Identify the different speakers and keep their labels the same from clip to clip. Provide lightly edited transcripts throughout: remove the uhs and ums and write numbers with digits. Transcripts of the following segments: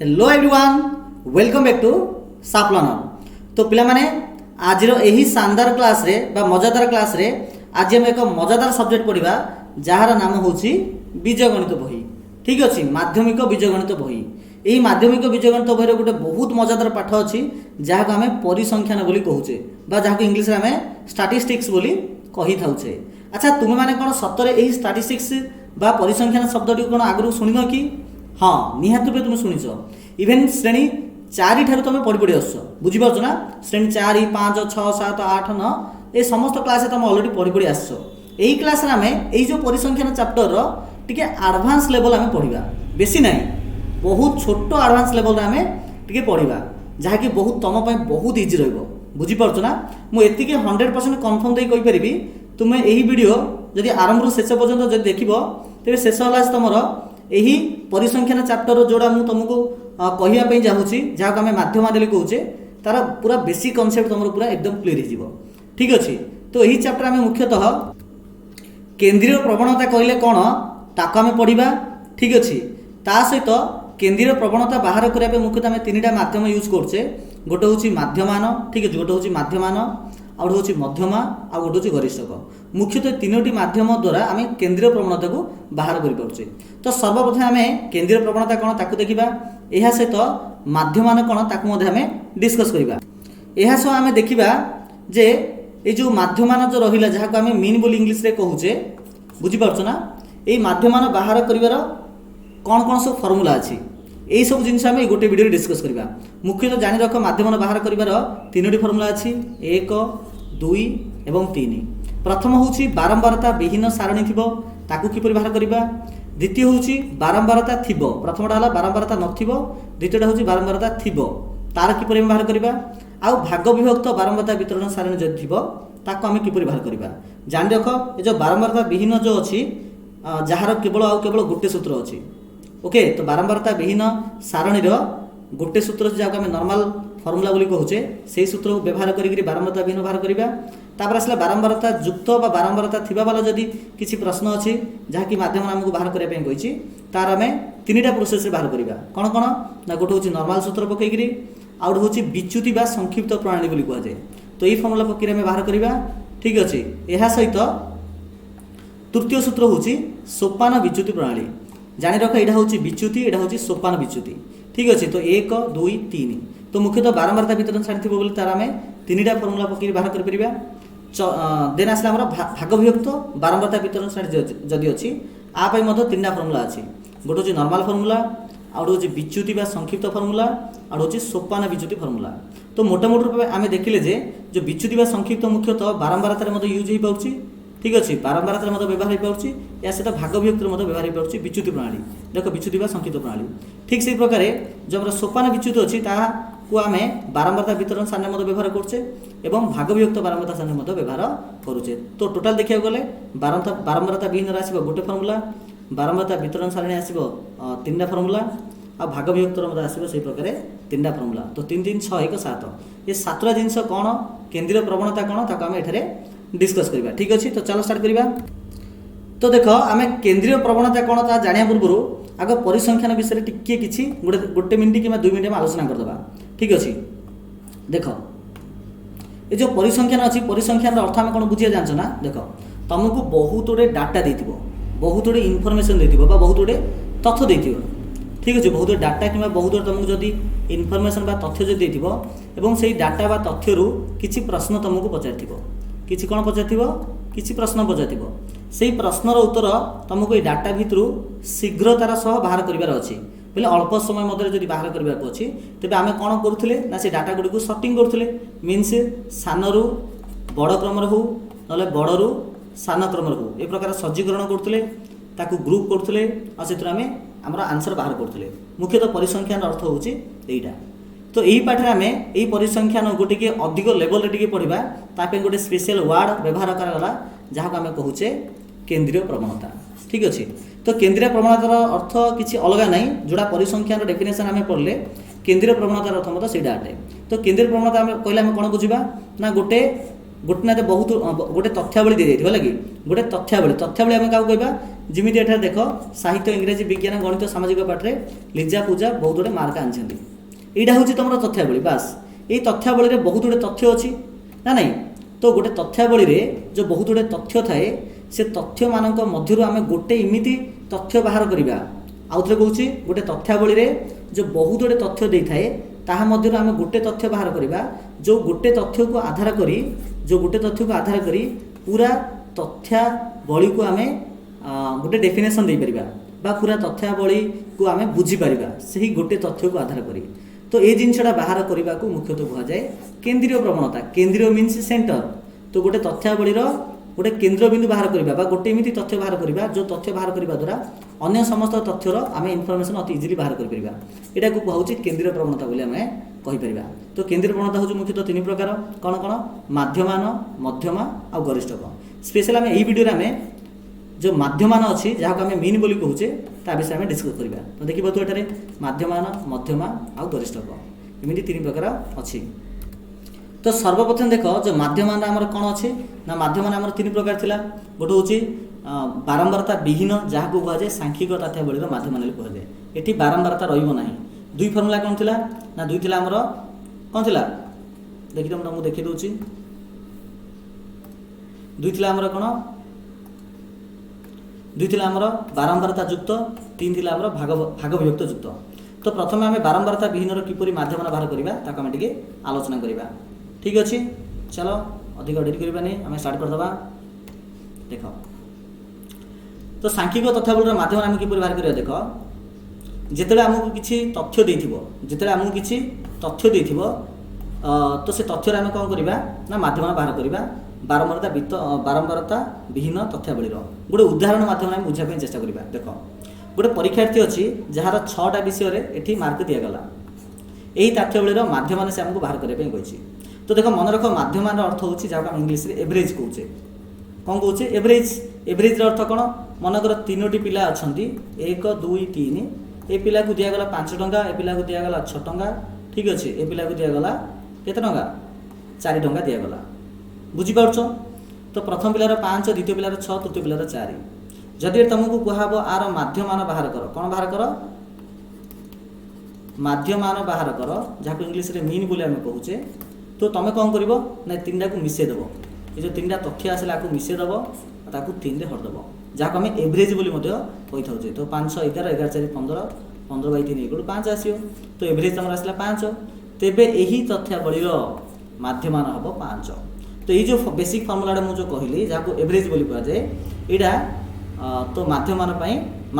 Speaker 1: Hello everyone welcome back to साफ learner. तो पिला माने आज यही शानदार क्लास रे बा मजादार क्लास रे आज हम एक मजादार सब्जेक्ट पढ़ा जार नाम होची बीजगणित बही। ठीक अच्छे माध्यमिक बीजगणित बही। यही माध्यमिक बीजगणित बही गोटे बहुत मजादार पाठ अच्छी जहाँ आम परिसंख्यान बोली कहूचे बा जहाँ इंग्लिश रे आम स्टाटिस्टिक्स बोली कही थाउचे। अच्छा तुम्हें माने कौन सतरे यही स्टाटिस्टिक्स बा परिसंख्यान शब्दटी कौन आगु शुणिन कि? हाँ निहाती रूपे तुम शुणिच। इवेन श्रेणी 4 ठार तुम पढ़ी पढ़ी आस बुझीपार ना। श्रेणी 4 5 6 7 8 9 ये समस्त क्लास तुम अलरेडी पढ़ी पढ़ी आस। यही क्लास आम यही जो परिसंख्यान चैप्टर टिके एडवांस लेवल आम पढ़ा बेसी ना बहुत छोट एडवांस लेवल आम टिके पढ़ा जहाँकि बहुत तुम बहुत इजी रुझीपार ना। मुझे 100% कन्फर्म दे कहीपरि तुम्हें यही वीडियो जदि आरंभ शेष पर्यंत जब देख तेज शेष है तुम यही परिसंख्यान चैप्टर जोड़ा मुझे तुमको कहवाई चाहूँगी जहाँ आम माध्यम देली कहूचे तार पूरा बेसिक कॉन्सेप्ट तुम पूरा एकदम क्लीयर हो। ठीक अच्छे तो यही चैप्टर आम मुख्यतः केंद्रीय प्रवणता कहले कौन ताक आम पढ़ा। ठीक अच्छे ता सहित केंद्रीय प्रवणता बाहर करने मुख्यतः आम 3टा माध्यम यूज करछे। गोटे हूँ माध्यमान। ठीक अच्छे गोटे हूँ माध्यमान आ गोटे हूँ मध्यमा आ गोटे हूँ गरिष्ठक। मुख्यतः 3टी माध्यम द्वारा आम केंद्रीय प्रवणता को बाहर करें। तो सर्वप्रथम आम केंद्रीय प्रवणता कौन ताकू देखा यह सहित माध्यमान कौन ताकू आम डिस्कस करवा। यह सह आम देखा जे ये जो माध्यमान जो रहा जहाँ आम मीन बोली इंग्लिश रे कहूचे बुझीपार ना। ये माध्यमान बाहर कर कौन कौन सब फर्मुला अच्छी यही सब जिन गोटे वीडियो डिस्कस करवा। मुख्यतः जानी रख माध्यमान बाहर कर 3टी फर्मुला अच्छी 1 2 एवं 3। प्रथम हूँ बारंबारता विहीन सारणी थी ताकू किपर बाहर करवा। द्वितीय हूँ बारंबारता थी प्रथमटा है बारंबारता नथिबो द्वितीयटा हूँ बारंबारता थी तार किपर बाहर करवा। आउ भाग विभक्त बारंबारता वितरण सारणी जब थी ताकू आम किपर बाहर करवा। जानी रख ये जो बारंबारता विहीन जो अच्छी जार केवल केवल गोटे सूत्र अच्छी। ओके तो बारंबारता विहीन सारणी गोटे सूत्र जहाँ आम नॉर्मल फर्मुला बोली कहूचे से सूत्र को व्यवहार करी बारंबारता विहीन बाहर करवा। तापर आसला बारंबारता युक्त बा बारंबारता थिबा वाला जदि किसी प्रश्न अच्छी जहाँकि माध्यम आमको बाहर करने कही तार आम 3टा प्रोसेस बाहर करवा। कौन कौन ना गोटे हूँ नॉर्मल सूत्र पकईकि आउ गोटे हूँ विच्युति बा संक्षिप्त प्रणाली बोली कहुए। तो यही फर्मुला पकड़ आम बाहर करवा। ठीक अच्छे यह सहित तृतीय सूत्र हूँ सोपान विच्युति प्रणाली। जानी रख यहाँ हूँ विच्युति यहाँ हूँ सोपान विच्युति। ठीक अच्छे तो 1 2 3 तो मुख्यतः बारंबारता वितरण सारणी थी बोली तार आम 3टा फर्मुला पकड़ बाहर कर देन आसला भाग विभक्त बारंबारता वितरण सारणी जदि अच्छी आपाई 3टा फर्मुला अच्छी। गोटे हूँ नॉर्मल फर्मुला आउ गोटे हूँ विच्युति बा संक्षिप्त फर्मुला आउ हूँ सोपान विच्युति फर्मुला। तो मोटामोटी रूप आम देखिले जो विच्युति बा संक्षिप्त मुख्यतः बारंबारतार यूज हो पाऊँ। ठीक अच्छे बारंबारतार व्यवहार हो पाऊँ या सहित भाग विभक्त व्यवहार हो पाऊँ विच्युति प्रणाली। देख विच्युति बा संक्षिप्त प्रणाली ठीक से प्रकार जो आम सोपान विच्युति अच्छी को आम बारंबारता वितरण सारणी व्यवहार करछे एवं भाग विभक्त बारंबारता सारणी व्यवहार करुचे। तो टोटाल देखा गले बारंबारता विहीन आसो गोटे फर्मुला बारंबारता वितरण सारणी आसो 3टा फर्मुला आ भाग विभक्त आसो से प्रकार 3टा फर्मुला। तो 3 3 6 1 7 ये 7टा जिनस कौन केंद्रीय प्रवणता कौन ताको आम एठारे डिस्कस करवा। ठीक अच्छे तो चलो स्टार्ट करवा। तो देख आम केंद्रीय प्रवणता कौन ता जानिया पूर्व आग परिसंख्यान विषय टिके किछि गोटे मिनिट कि 2 मिनिट में आलोचना करदबा। ठीक अच्छे देख ये जो परिसंख्यान अच्छी परिसंख्यान अर्थ आम कौन बुझे जान ना। देख तुमको बहुत गुड़े डाटा दे बहुत गुड़े इनफर्मेशन दे बहुत गुड़े तथ्य दे। ठीक अच्छे बहुत गुड़े डाटा कि बहुत गुड़े तुमको जदि इनफर्मेशन बा तथ्य जो देव से डाटा बा तथ्य किसी प्रश्न तुमको पचार किसी कौन पचार किसी प्रश्न पचार से प्रश्नर उत्तर तुमको ये डाटा भितर शीघ्रतार सह बाहर करार अच्छी बोले अल्प समय मध्य जब बाहर करने को अच्छी तेज आम कौन करुले ना से डाटा गुड़ी को सर्टिंग करुले मीनस सानू बड़ क्रम हो ना बड़ू सान क्रम हो ए प्रकार सज्जीकरण करुले ताकू ग्रुप करुले और से आम आमर आंसर बाहर करुले। मुख्यतः परिसंख्यान अर्थ हूँ यहीटा। तो यही पाठ आम यही परिसंख्यान गोटे अधिक लेवल रे पढ़ा ताप गोटे स्पेशल वार्ड व्यवहार कराला जहाँ आम कहूचे केंद्रीय प्रवणता। ठीक अच्छे तो केंद्रीय प्रवणतार अर्थ किसी अलग ना जोड़ा परिसंख्यान डेफिनेशन आम पढ़ले केंद्रीय प्रवणतार अर्थ मतलब से अटे। तो केंद्रीय प्रवणता कहले आम कौन बुझा ना गोटे ना बहुत गोटे तथ्यावली दी जाइए लगे गोटे तथ्यावली आम क्या कहवा जमी एठार देख साहित्य इंग्रेजी विज्ञान गणित सामाजिक पाठरे लिजा पूजा बहुत गुड़े मार्क आनी यहाँ हूँ तुम तथ्यावली बास ये तथ्यावली बहुत गुड़े तथ्य अच्छी ना नहीं तो गोटे तथ्यावली जो बहुत गुड़े तथ्य थाए से तथ्य मान मध्य आम गोटे इमिति तथ्य बाहर करवा आउ थे कहूँ गोटे तथ्यावली जो बहुत गुड़े तथ्य दे थाए ताहा मध्य आम गोटे तथ्य बाहर करवा जो गोटे तथ्य को आधार करी जो गोटे तथ्य को आधार करी पूरा तथ्यावली को आम गोटे डेफिनेशन दे परिबा बा पूरा तथ्यावली को आम बुझीपर से ही गोटे तथ्य को आधार करी तो ये जिनसा बाहर करने को मुख्यतः कह जाए केंद्रीय प्रवणता केंद्रीय मीन्स सेंटर तो गोटे तथ्यावली गोटे केन्द्र बिंदु बाहर करवा गोटे एमती तथ्य बाहर करवा जो तथ्य बाहर करने द्वारा अन्य समस्त तथ्यर आम इनफर्मेशन अति इजिली बाहर कर यहाँ को कहूँ केंद्रीय प्रवणता बोली आम कहीपर तो केंद्रीय प्रवणता हूँ मुख्यतः तीन प्रकार कौन कौन माध्यमान मध्यमा आ गरिष्ठक स्पेशल आम यही वीडियो आम जो माध्यमान अच्छी जहाँ को आम मीन बोली कहूचे ता विषय में डिस्कस करवा तो देखिए तो ये माध्यमान मध्यमा आ गरिष्ठक एमती तीन प्रकार अच्छी तो सर्वप्रथम देख जो माध्यमान आमर कौन अच्छे ना माध्यमान आमर तीन प्रकार थिला गोटे हूँ बारंबारता विहीन जहाँ को कहुए सांख्यिक तथ्यावली माध्यमान कहुए ये बारंबारता रही दुई फर्मुला कौन थिला ना दुई थिला आमर कौन थिला देखिए मुझे देखी दूची दुई थिला आमर कौन दुई थिला आमर बारंबारता युक्त तीन थिला आमर भाग विभक्त युक्त तो प्रथम आम बारंबारता विहीन किपरि माध्यमान बाहर करवा ताको आम टिके आलोचना करवा ठीक अच्छे चलो अधिक डेरी करवानी आम स्टार्ट करदे देख तो सांख्यिक तथ्यावली माध्यम आम किपरि बाहर करवा देख जिते आमको किसी तथ्य देथिबो जिते आमको किसी तथ्य देथिबो तो से तथ्य आम कौन करवा ना माध्यम बाहर करवा बारंबारता विहीन तथ्यावली गोटे उदाहरण माध्यम आम बुझापी चेष्टा करवा देख गोटे परीक्षार्थी अच्छी जार 6टा विषय ये मार्क दिगला यही तथ्यावली माध्यम से आमको बाहर करने तो देख मन रख माध्यमान अर्थ हूँ जहाँ इंग्लीश एवरेज कहे कौन कहे एवरेज एवरेज अर्थ कौन मनकर 3टी पिला अच्छा 1 2 3 ए पिला को दिगला 5 टंका ए पिला को दिगला 6 टंका ठीक अच्छे ए पिला को दिगला केते टंका 4 टंका दिगला बुझीपार तो प्रथम पिलार 5 द्वितीय पिलार 6 तृतीय पिलार 4 जदि तुमको कहब आर माध्यमान बाहर कर कौन बाहर कर माध्यमान बाहर कर जहाँ इंग्लीश रे मीन बोली आम कहुचे तो तुम कौन कर ना 3टा को मिसेदेव ये जो 3टा तथ्य आसला आपको मिसेदेव ताकू 3 रे हरदेव जहाँ आम एवरेज बोली कही था तो 5 6 11 11 4 15 15 बाई 3 1 5 आसो तो एवरेज तुम आसला 5 तेबे यही तथ्यावली माध्यमान हम 5 तो ये जो बेसिक फर्मुला मुझे कहली जहाँ को एवरेज बोली कहुए यहाँ तो माध्यमान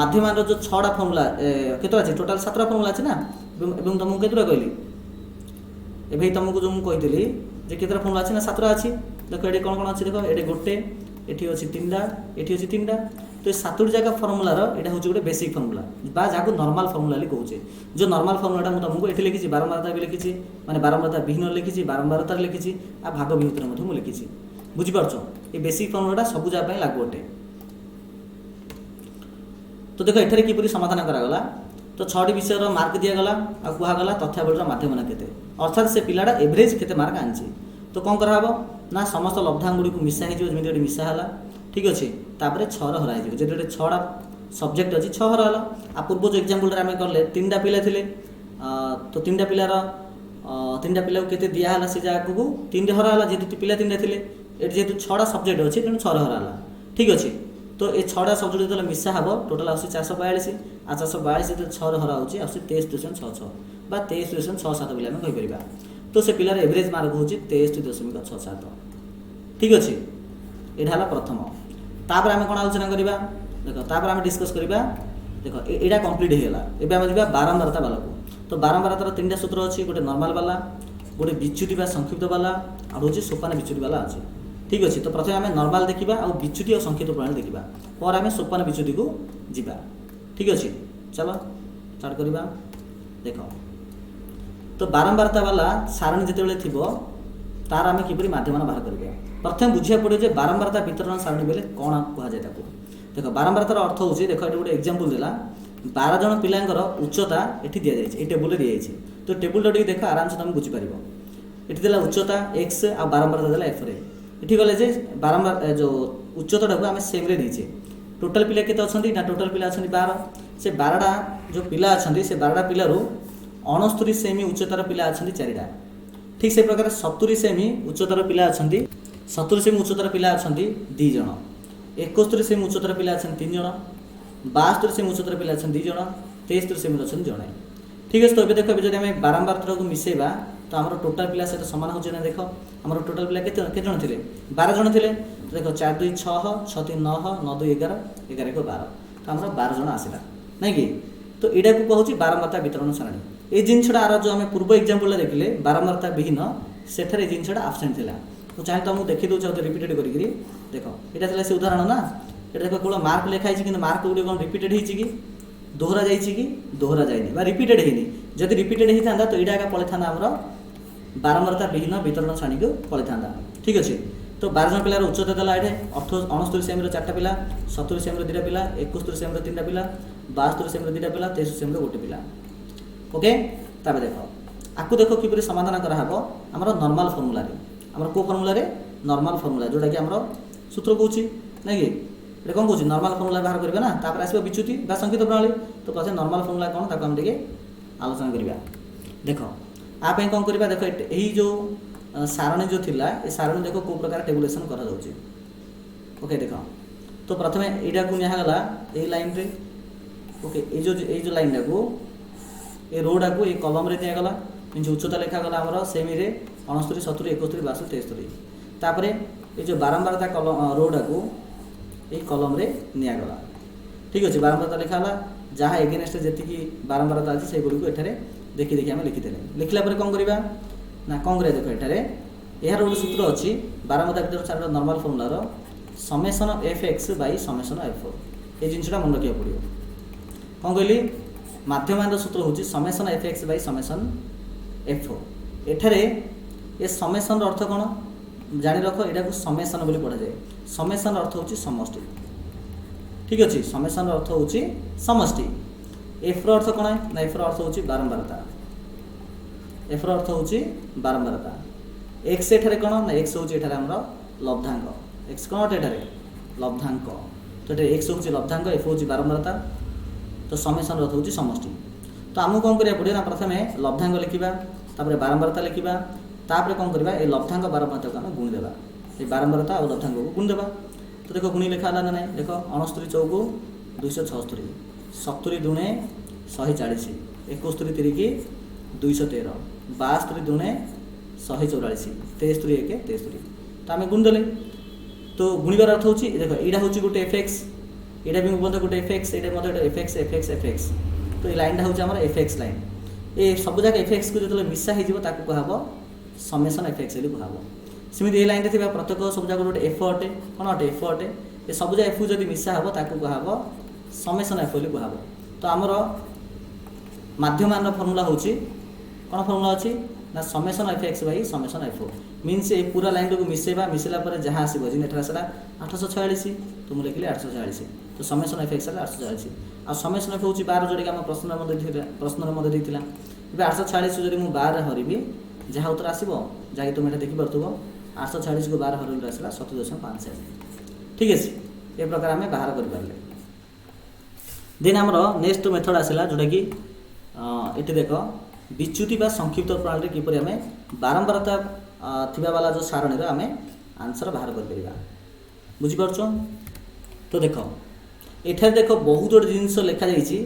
Speaker 1: माध्यमान जो 6टा फर्मुला केत अच्छे टोटाल 7टा फर्मुला अच्छे ना तुमको केतटा कहली ए तुमको जो मुझे कही जे केतटा फर्मुला अच्छे ना 7टा अच्छी देख ये कौन कौन अच्छी देख ये गोटे ये अच्छी 3टा ये अच्छी 3टा तो ये 7टी जगह फर्मुलार यहाँ हूँ गोटे बेसिक फर्मुला जहाँ को नर्माल फर्मुला कहूचे जो नर्माल फर्मुलाटा मुझे तुमको ये लिखी बारंबारता भी लिखी मैंने बारंबारता विहीन लिखी बारंबारता लिखी आ भाग विभक्त मुझे लिखी बुझीपार ये बेसिक फर्मुलाटा सब जगह लागू अटे तो देख एठारे किपरि समाधान करागला तो 6टी विषय मार्क दिगला आ कहगला तथ्यावली माध्यमान केते अर्थात से पिलाटा एवरेज केते मार्क आनछि तो कौन कराब ना समस्त लब्धांगुड़ी को मिसा हो मिसाला ठीक अच्छे तापर 6 हरा हो जो 6टा सब्जेक्ट अच्छी 6 हराला आ पूर्व जो एग्जाम्पल आम कले 3टा पिला थिले तो 3टा पिलार 3टा पिला को केते दियाला से जगह को 3 हराला जेहेतु पिला 3टा थिले ये जेहेतु 6टा सब्जेक्ट अच्छे तेणु 6 हराला ठीक अच्छे तो ये 6टा सब्जेक्ट जो मिसा हम टोटाल आस 442 आ 442 जो 6 हरा हो 23.66 बा 23.67 बोली आम कहीपर तो से पिलार एवरेज मार्क हूँ 23.67 ठीक अच्छे यहाँ प्रथम तापर आम कौन आलोचना करवा देख तापर आम डिस्कस करवा देख यहाँ कम्प्लीट होगा एवं आम जा बारंबारता वाला को तो बारंबारतार 3टा सूत्र अच्छी गोटे नर्माल वाला गोटे विच्युति संक्षिप्त वाला और हूँ सोपान विच्युति वाला अच्छे ठीक अच्छे तो प्रथम आम नर्माल देखा और विच्युति और संक्षिप्त प्रणाली देखा और आम सोपान विच्युति को जीवा ठीक अच्छे चलो स्टार्ट करवा देख तो बारंबारता वाला सारणी जिते थी तार आम किपरि माध्यमान बाहर करवा प्रथम बुझा पड़े जे बारंबारता वितरण सारणी बेले कौन कहुए देख बारंबारतार अर्थ हूँ देख ये गोटे एग्जाम्पल देला 12 जन पिलांकर उच्चता ये दि जाए टेबुल दी जाए तो टेबुल टी देख आराम से तुम बुझीपार ये देला उच्चता एक्स आ बारंबारता देला एफ रे ये गले जे बारंबार जो उच्चता को आम सेम रे देचे टोटाल पिला केते अछंती ना टोटाल पिला अछंती 12 से 12टा जो पिला अछंती से 12टा पिलारू 69 सेमी उच्चतर पिला अछंती 4टा ठीक से प्रकार 70 सेमी उच्चतर पिला अछंती 70 सेमी उच्चतर पिला अछंती 2 जण 71 सेमी उच्चतर पिला अछंती 3 जण 72 सेमी उच्चतर पिला अछंती 2 जण 73 सेमी अछंती जणे ठीक है। तो ये देखो जब आम बारंबार थर को मिसेबा तो आम टोटाल पिला सहित सामान हो देख आम टोटाल पिला केते जण थे 12 जण थे तो देख 4 2 6 6 3 9 9 2 11 11 1 12 तो आम 12 जण आसला नहीं कि तो यहाँ को कहूँ बारंबारता वितरण सारणी ये जिनसा आर जो आम पूर्व एग्जाम्पल देखिले बारंबारता विहीन सेठार जिनसा आबसेंट था तो चाहे तो मुझे देखी दूसरे रिपीटेड करी देख यहाँ से उदाहरण ना ये देख केवल मार्क लिखाई कि मार्क गुड़ी कौन रिपीटेड होगी दोहरा कि दोहरा जाए रिपीटेड होनी जदि रिपीटेड होता तो यहाँ पड़े था आमर बारंबारता विहीन वितरण श्रेणी को पड़े था ठीक अच्छे। तो 12 जन पिलार उच्चता देला ये 69 सेमी 4टा पिला 70 सेमी 2टा पिला 71 सेमी 3टा पिला 72 सेमी 2टा पिला 23 सेमी 1 पिला ओके। तब देख आपको देख किपरि समाधान कराहब आमर नॉर्मल फॉर्मूला रे आमर को फॉर्मूला रे नॉर्मल फॉर्मूला जोटा कि आमर सूत्र कहूँ नहीं कि ये कौन कहूँ नॉर्मल फॉर्मूला बाहर करबे ना तापर आसबो विच्युति बा संकेत प्रणाली तो प्रथम नॉर्मल फॉर्मूला कौन ताको हम टिके आलोचना करिबा देख आ पे कौन करिबा देख एही जो सारणी जो थिला ए सारणी देखो को प्रकार टेबुलेशन करा जाउची ओके। देख तो प्रथमे एडा को निया गला ए लाइन रे ओके ए जो लाइन को ए रोड को ए कॉलम रे दिया गला मीन उच्चता लिखा गला हमर सेमी रे 69 70 71 62 63 तापर ए जो बारंबारता कॉलम रोड को ए कॉलम रे निया गला ठीक अच्छे बारंबारता लिखा जहाँ एगेनेस्ट जी बारंबारता अच्छे से गुड़ी को एठारे देखी देखी आम लिखिदे लिखला पर कौन करवा ना कौन कर देख एठारे यार गोटे सूत्र अच्छी बारंबारता भर चार नॉर्मल फॉर्मूलार summation F X by summation F ये जिनसा मन रखा पड़ो कौन कहली माध्यमान सूत्र हूँ summation F X by summation F एठारे ये समेसन अर्थ कौन जानी रख यहाँ को समेसन बोली पढ़ा जाए समेसन अर्थ हूँ समष्टि ठीक अच्छे समेसन अर्थ हूँ समष्टि एफ अर्थ कौन है ना एफ अर्थ हूँ बारंबारता एफ अर्थ हूँ बारंबारता एक्स एठारे कौन ना एक्स हूँ एठारे आमर लब्धांक एक्स कौन एठारे लब्धांक तो ये एक्स हूँ लब्धांक एफ हूँ बारंबारता तो समेसन अर्थ हूँ समष्टि तो आमको कौन करा पड़े ना प्रथम लब्धांक लिखा तापर बारंबारता लिखा तापर कौन करवा ये लब्धांक बारंबारता को आम गुणी देवा ये बारंबारता और लब्धांक को गुणी देवा तो देख गुणी लिखा ना ना देख 69 चौक 276 70 दुणे 140 71 तिरिकी 213 72 दुणे 144 73 1 73 तो आम गुणी देले तो गुणीबार अर्थ होची देख यहाँ हूँ गोटे एफ एक्स यहाँ भी मत गोटे एफ एक्स ये F x F x F x तो ये लाइनटा हूँ एफ एक्स लाइन ये सब जाक एफ एक्स को जो मिसा हो कहब समेसन एफ एक्स कहब सेमती ये लाइन में प्रत्येक सब जगह गोटे एफ अटे कौन अटे एफ अटे ये सब जगह एफ जब मिसा हम कहब समेसन एफ कहब तो आमर माध्यमान फर्मूला हूँ कौन फर्मूला अच्छी ना summation F X by summation F मीनस ये पूरा लाइन को मिसेबा मिसेला जहाँ आसो जिन एठार आसला 846 तो मुझे लिखिली 846 तो समेसन एफ एक्स 846 आ समेसन एफ हूँ 12 जोड़ा आम प्रश्न देता ए 846 जब मुझे 12 हरबी जहाँ उत्तर आसो जहाँकि तुम देखी पार्थुव 846 को 12 हर आसला 70.5 ठीक है ये प्रकार आम बाहर कर देन आमर नेक्स्ट मेथड आसला जोटा कि ये देख विच्युति बा संक्षिप्त प्रणाली किपर आम बारंबारता थिबा वाला जो सारणी आम आंसर बाहर कर बुझीपार तो देख एठार देख बहुत गोटे जिनस लिखा जाइए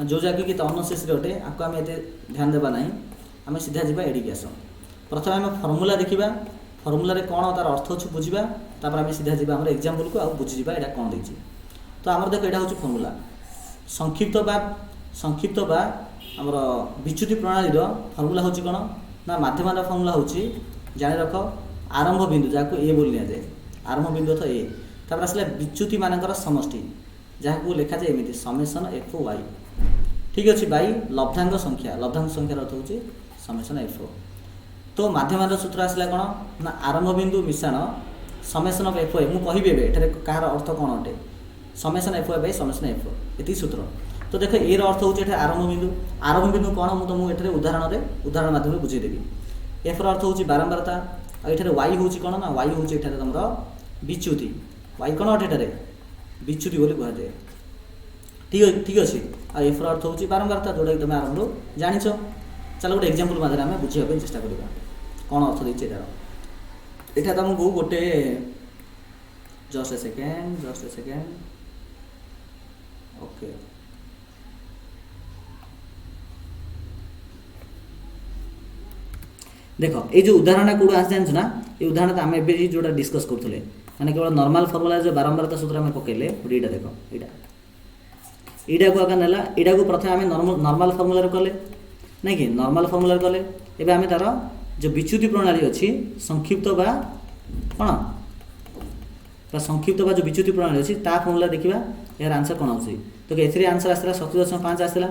Speaker 1: जो जगह कि अननेसेसरी अटे आपको आम एत ध्यान देवा ना आम सीधा जा एडिकी आस प्रथम आम फर्मूला देखा फर्मूला कौन तार अर्थ अच्छे बुझा तापर आम सीधा जा आम एग्जाम्पल को बुझीजा यहाँ कौन देती तो आमर देख यहाँ हूँ फर्मूला संक्षिप्त बा आमर विच्युति प्रणाली फर्मूला हूँ कौन ना माध्यमान फर्मूला हूँ जानी रख आरंभ बिंदु जहाँ ए बोली नि जाए आरंभ बिंदु तो ए तापर आसला विच्युति मानकर समष्टि जहाँ को लिखा जाए एमती समेसन एफ वाई ठीक अच्छे बै लब्धांक संख्या अर्थ हूँ समेसन एफ तो माध्यमान सूत्र आसला कौन ना आरंभ बिंदु मिश्रण समेसन अफ एफ मुझे कहबी एठारे कहार अर्थ कौन अटे समेसन एफ बै समेसन एफ ये सूत्र तो देख ए अर्थ हूँ आरंभ बिंदु कौन मुझे तुमको ये उदाहरण माध्यम बुझेदेवी एफ अर्थ हूँ बारंबारता और ये वाई हूँ कौन ना वाई हूँ तुम विच्युति वाई कौन अटे ବିଚ୍ୟୁତି ବୋଲି କୁହାଯାଏ। ଠିକ୍ ଅଛି। ଆଉ ଏଫ୍ର ଅର୍ଥ ହେଉଛି ବାରମ୍ବାରତା, ଯେଉଁଟାକି ତୁମେ ଆରମ୍ଭରୁ ଜାଣିଛ। ଚାଲ ଗୋଟେ ଏକ୍ଜାମ୍ପଲ୍ ମାଧ୍ୟମରେ ଆମେ ବୁଝିବା ପାଇଁ ଚେଷ୍ଟା କରିବା କ'ଣ ଅର୍ଥ ଦେଇଛି ଏଟାର। ଏଇଟା ତୁମକୁ ଗୋଟେ ଜଷ୍ଟ ଏ ସେକେଣ୍ଡ ଓକେ। देख ये उदाहरण कौट आस जानछु ना, ये उदाहरण आम ए जो डिस्कस करूँ मैंने केवल नॉर्मल फॉर्मूला जो बारंबारता सूत्र आम पकेले यहाँ देख यहाँ को आगे ना यहाँ को प्रथम आम नॉर्मल फॉर्मूला कले नहीं कि नॉर्मल फॉर्मूला कले एवं आम तार जो विच्युति प्रणाली अच्छी संक्षिप्त बा कौन संक्षिप्त बा जो विच्युति प्रणाली अच्छी ता फॉर्मूला देखा यार आंसर कौन आसी। तो ए आंसर आसला 37.5 आसला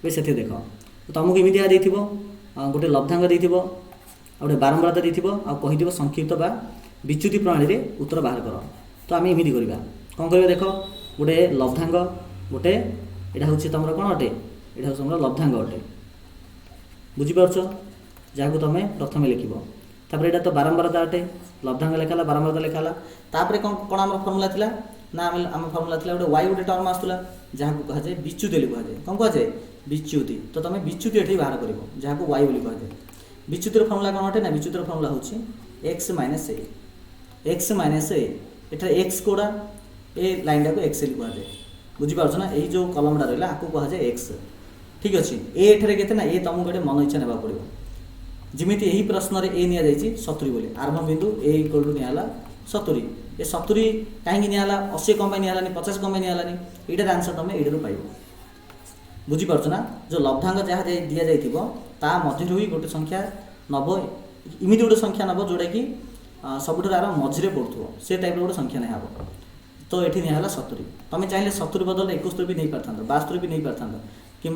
Speaker 1: से देख तुमको एमती गोटे लब्धांग दे गोटे बारंबारता दे कही संक्षिप्त बा विच्युति प्रणाली रे उत्तर बाहर कर। तो आम एमती करवा कौन कर देख गोटे लब्धांग गोटे यहाँ हूँ तुम कौन अटे यहाँ तुम लब्धांग अटे बुझीपार जहाँ तुम प्रथम लिख यहाँ तो बारंबारता अटे लब्धांग लिखाला बारंबारता लिखाला तापर कौन कौन आम फर्मुला थी ना आम फर्मुला थी गोटे वाई गोटे टर्म आसूला जहाँ को कहुए विच्युति कहुए कौन कहुए विच्युति। तो तुम विच्युति ये बाहर कर जहाँ को वाई कहुए। विच्युतिर फर्मुला कौन अटे ना विच्युतिर फर्मुला हूँ एक्स माइनस ए एटा एक्स कोड़ा ए लाइन टाक एक्स एल कहुए बुझीपार ना यही जो कलमटा रहा आपको कहुए एक्स ठीक अच्छे एठे के ना ए तुमको गोटे मन इच्छा ना पड़ो जमी यही प्रश्न ए नि 70 बोली आरंभ बिंदु ए इक्वल टू निला 70 ये 70 कहीं निला 80 कम निलानी 50 कम निलानी यहाँ आंसर तुम ये पाइब बुझीपार ना। जो लब्धांग जहाँ दि जा मध्य ही गोटे संख्या नब इमिति गोटे संख्या नब जोटा कि सबुठ आर मझे पड़ो से टाइप गोटे संख्या नहीं हम। तो ये निला 70 तुम चाहिए 70 बदल 71 भी नहीं पारता 72 भी नहीं पारता कि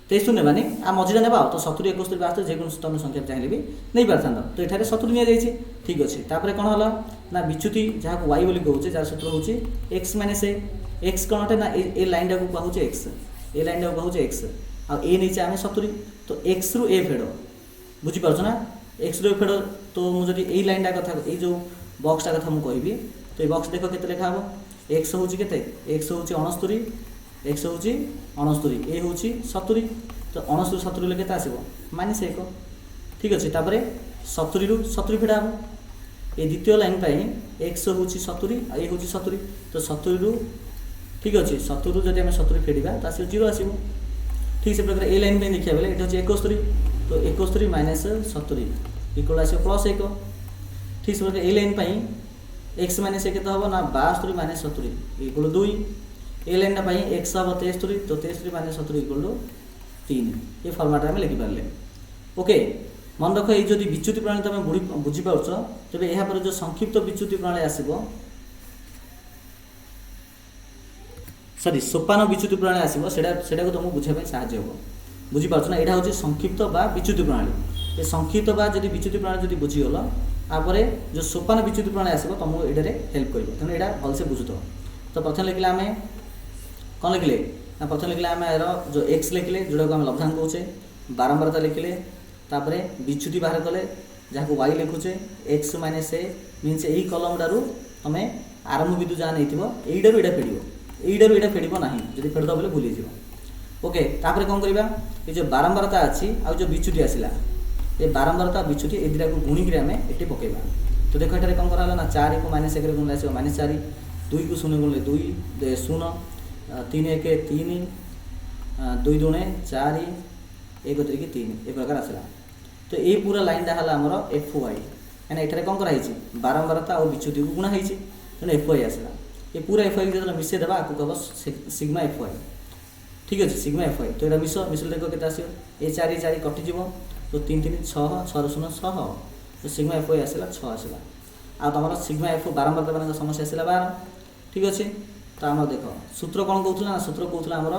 Speaker 1: 23 नेबानी आ मझे नेबा तो 70 71 72 जेकोसी तुम संख्या चाहिए भी नहीं पारता। तो ये 70 नि ठीक अच्छे। तापर कौन है ना विच्युति जहाँ को वाई बोली कहे जार सूत्र हूँ एक्स माइनस ए एक्स कौन अटे ना ए लाइन टाक कहुचे एक्स ए लाइन टाक कहुचे एक्स आ ए नहीं आम 70 तो एक्स रु ए फेड़ बुझीपार ना एक्स रु ए फेड़। तो मुझे यही लाइन कथा ये जो बक्सटा कथा मुझे कहि तो ये बक्स देख के लिखा हम एक्स हूँ के एक्स हूँ 69 एक्स हूँ 69 ए हूँ 70 तो 69 70 ले आसो माइनस 1 ठीक अच्छे। तापर 70 रु 70 फेड़ा हम ये द्वितीय लाइन पर एक्स हूँ 70 ए हूँ 70 तो 70 रु ठीक अच्छे 70 रु जब आम 70 फेड़ा तो आसो 0 आसो ठीक से प्रकार ए लाइन पर देखा बेले ये हूँ 71 तो 71 माइनस 70 इक्वल आसो प्लस 1 ठीक से प्रकार ए लाइन पर एक्स माइनस के हम ना 72 माइनस 70 इक्वल 2 ए लाइन पाई एक्स हम 73 तो 73 माइनस 70 इक्वल टू 3 ये फर्माट आम लिखिपारे। ओके मन रख ये जो विच्युति प्रणाली तुम बुझीपार तेज यहाँ जो संक्षिप्त विच्युति प्रणाली आसो सरी सोपान विच्युति प्रणाली आसो से तुमको बुझाई साहय हो बुझीपार ना यहाँ हूँ संक्षिप्त बा विच्युति प्रणाली ये संक्षिप्त बा जब विच्युति प्रणाली जो बुझीगल तापर जो सोपान विच्युति प्रणाली आसो तुमको ये हेल्प कर तेणु यहाँ भलसे बुझुत। तो प्रथम लिखले आम कौन लिखले ना प्रथम लिखले आम यार जो एक्स लिखले जोड़ा को आम लब्धांग कहे बारंबारता लिखले तापर विच्युति बाहर कले जहाँ को वाई लिखुचे एक्स माइनस ए मीनस यही कलमटारू तुम आरंभ बिंदु जहाँ नहीं यहीटारू यहाँ फेड़ यहीटारू यहाँ फेड़ ना जब फेड़ बोले भूलीज। ओके तापर कौन करवा ये जो बारंबारता अच्छी आ जो विच्युति आसला ये बारंबारता विच्युति ए दुटा को गुणिक आम ये पकेबा। तो देख ये कौन करा ना 4 को माइनस 1 गुण आस माइनस 4 2 को 0 गुणले 2 0 3 1 3 2 2 4 1 3 3 ए प्रकार आसला। तो ये पूरा लाइन है आमर एफ वाई क्या ये कौन कराई बारंबारता और विच्युति को गुणा होती तेना एफ वाई आसला। ये पूरा एफ वाई जो मिसेदेवा आपको कह सिग्मा एफ वाई ठीक अच्छे सिग्मा एफ वाई। तो यहाँ मिसल देख के आसो ए 4 4 कटिज तो 3 3 6 6 0 6 तो सिग्मा एफ वाई आसला 6 आसला आ तुम सिग्मा एफ बारंबारता मान समस्या आसला 12 ठीक अच्छे। तो आम देख सूत्र कौन कहूला सूत्र कहूला आमर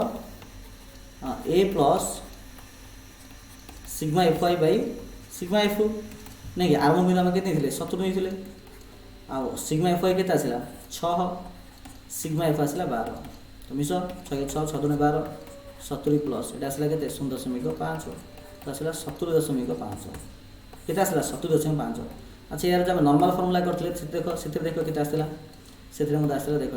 Speaker 1: ए प्लस सिग्मा एफ वाई बै सिग्मा एफ नहीं कि आरंभ बिंदु आम के 70 नहीं आ सिग्मा एफ वाई के आसला 6 सिग्मा एफ आसला 12 तो मिस 6 6 6 2 12 70 प्लस ये आसला के 0.5 तो आसला 70.5 के आसला 70.5। अच्छा यार जब नॉर्मल फॉर्मूला करते देख से देख के आसला से आसला देख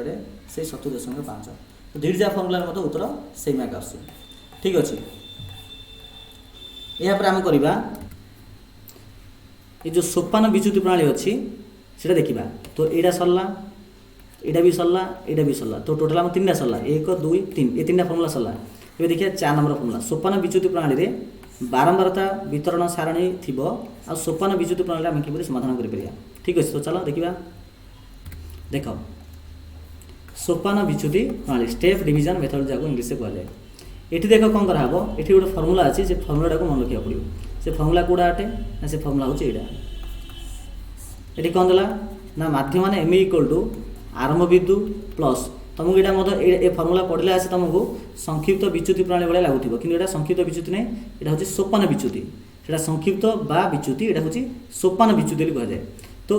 Speaker 1: से 37.5 तो दुईटा फर्मुला उत्तर से मार्क आस ठीक अच्छे यापर आम करवा ये जो सोपान विच्युति प्रणाली अच्छी से देखा तो यहाँ सरला यहाँ भी सरला यहाँ भी सरला तो टोटाल आम 3टा सरला 1 2 3 ये 3टा फर्मुला सरला ये देखिए 4 नंबर फर्मुला सोपान विच्युति प्रणाली रे बारंबारता वितरण सारणी थी आ सोपान विच्युति प्रणाली आम कि समाधान करें ठीक अच्छे तो चलो देखा देख सोपान विच्युति प्रणाली स्टेप डिवीजन मेथड जहाँ इंग्लीश कहुए ये देख कौन कराब ये गोटे फर्मुला अच्छी से फर्मुला को मन रखा पड़ो से फर्मुला कौटा अटे ना से फर्मुला हूँ ये कौन देला ना माध्यम मान एम इक्वल टू आरंभ बिंदु प्लस तुमको यहाँ ये फर्मुला पढ़ले आसे तुमको संक्षिप्त विच्युति प्रणाली भाई लगुव कि संक्षिप्त विच्युति नहीं यहाँ हूँ सोपान विच्युति से संक्षिप्त बा विच्युति यहाँ हूँ सोपान विच्युति कहुए तो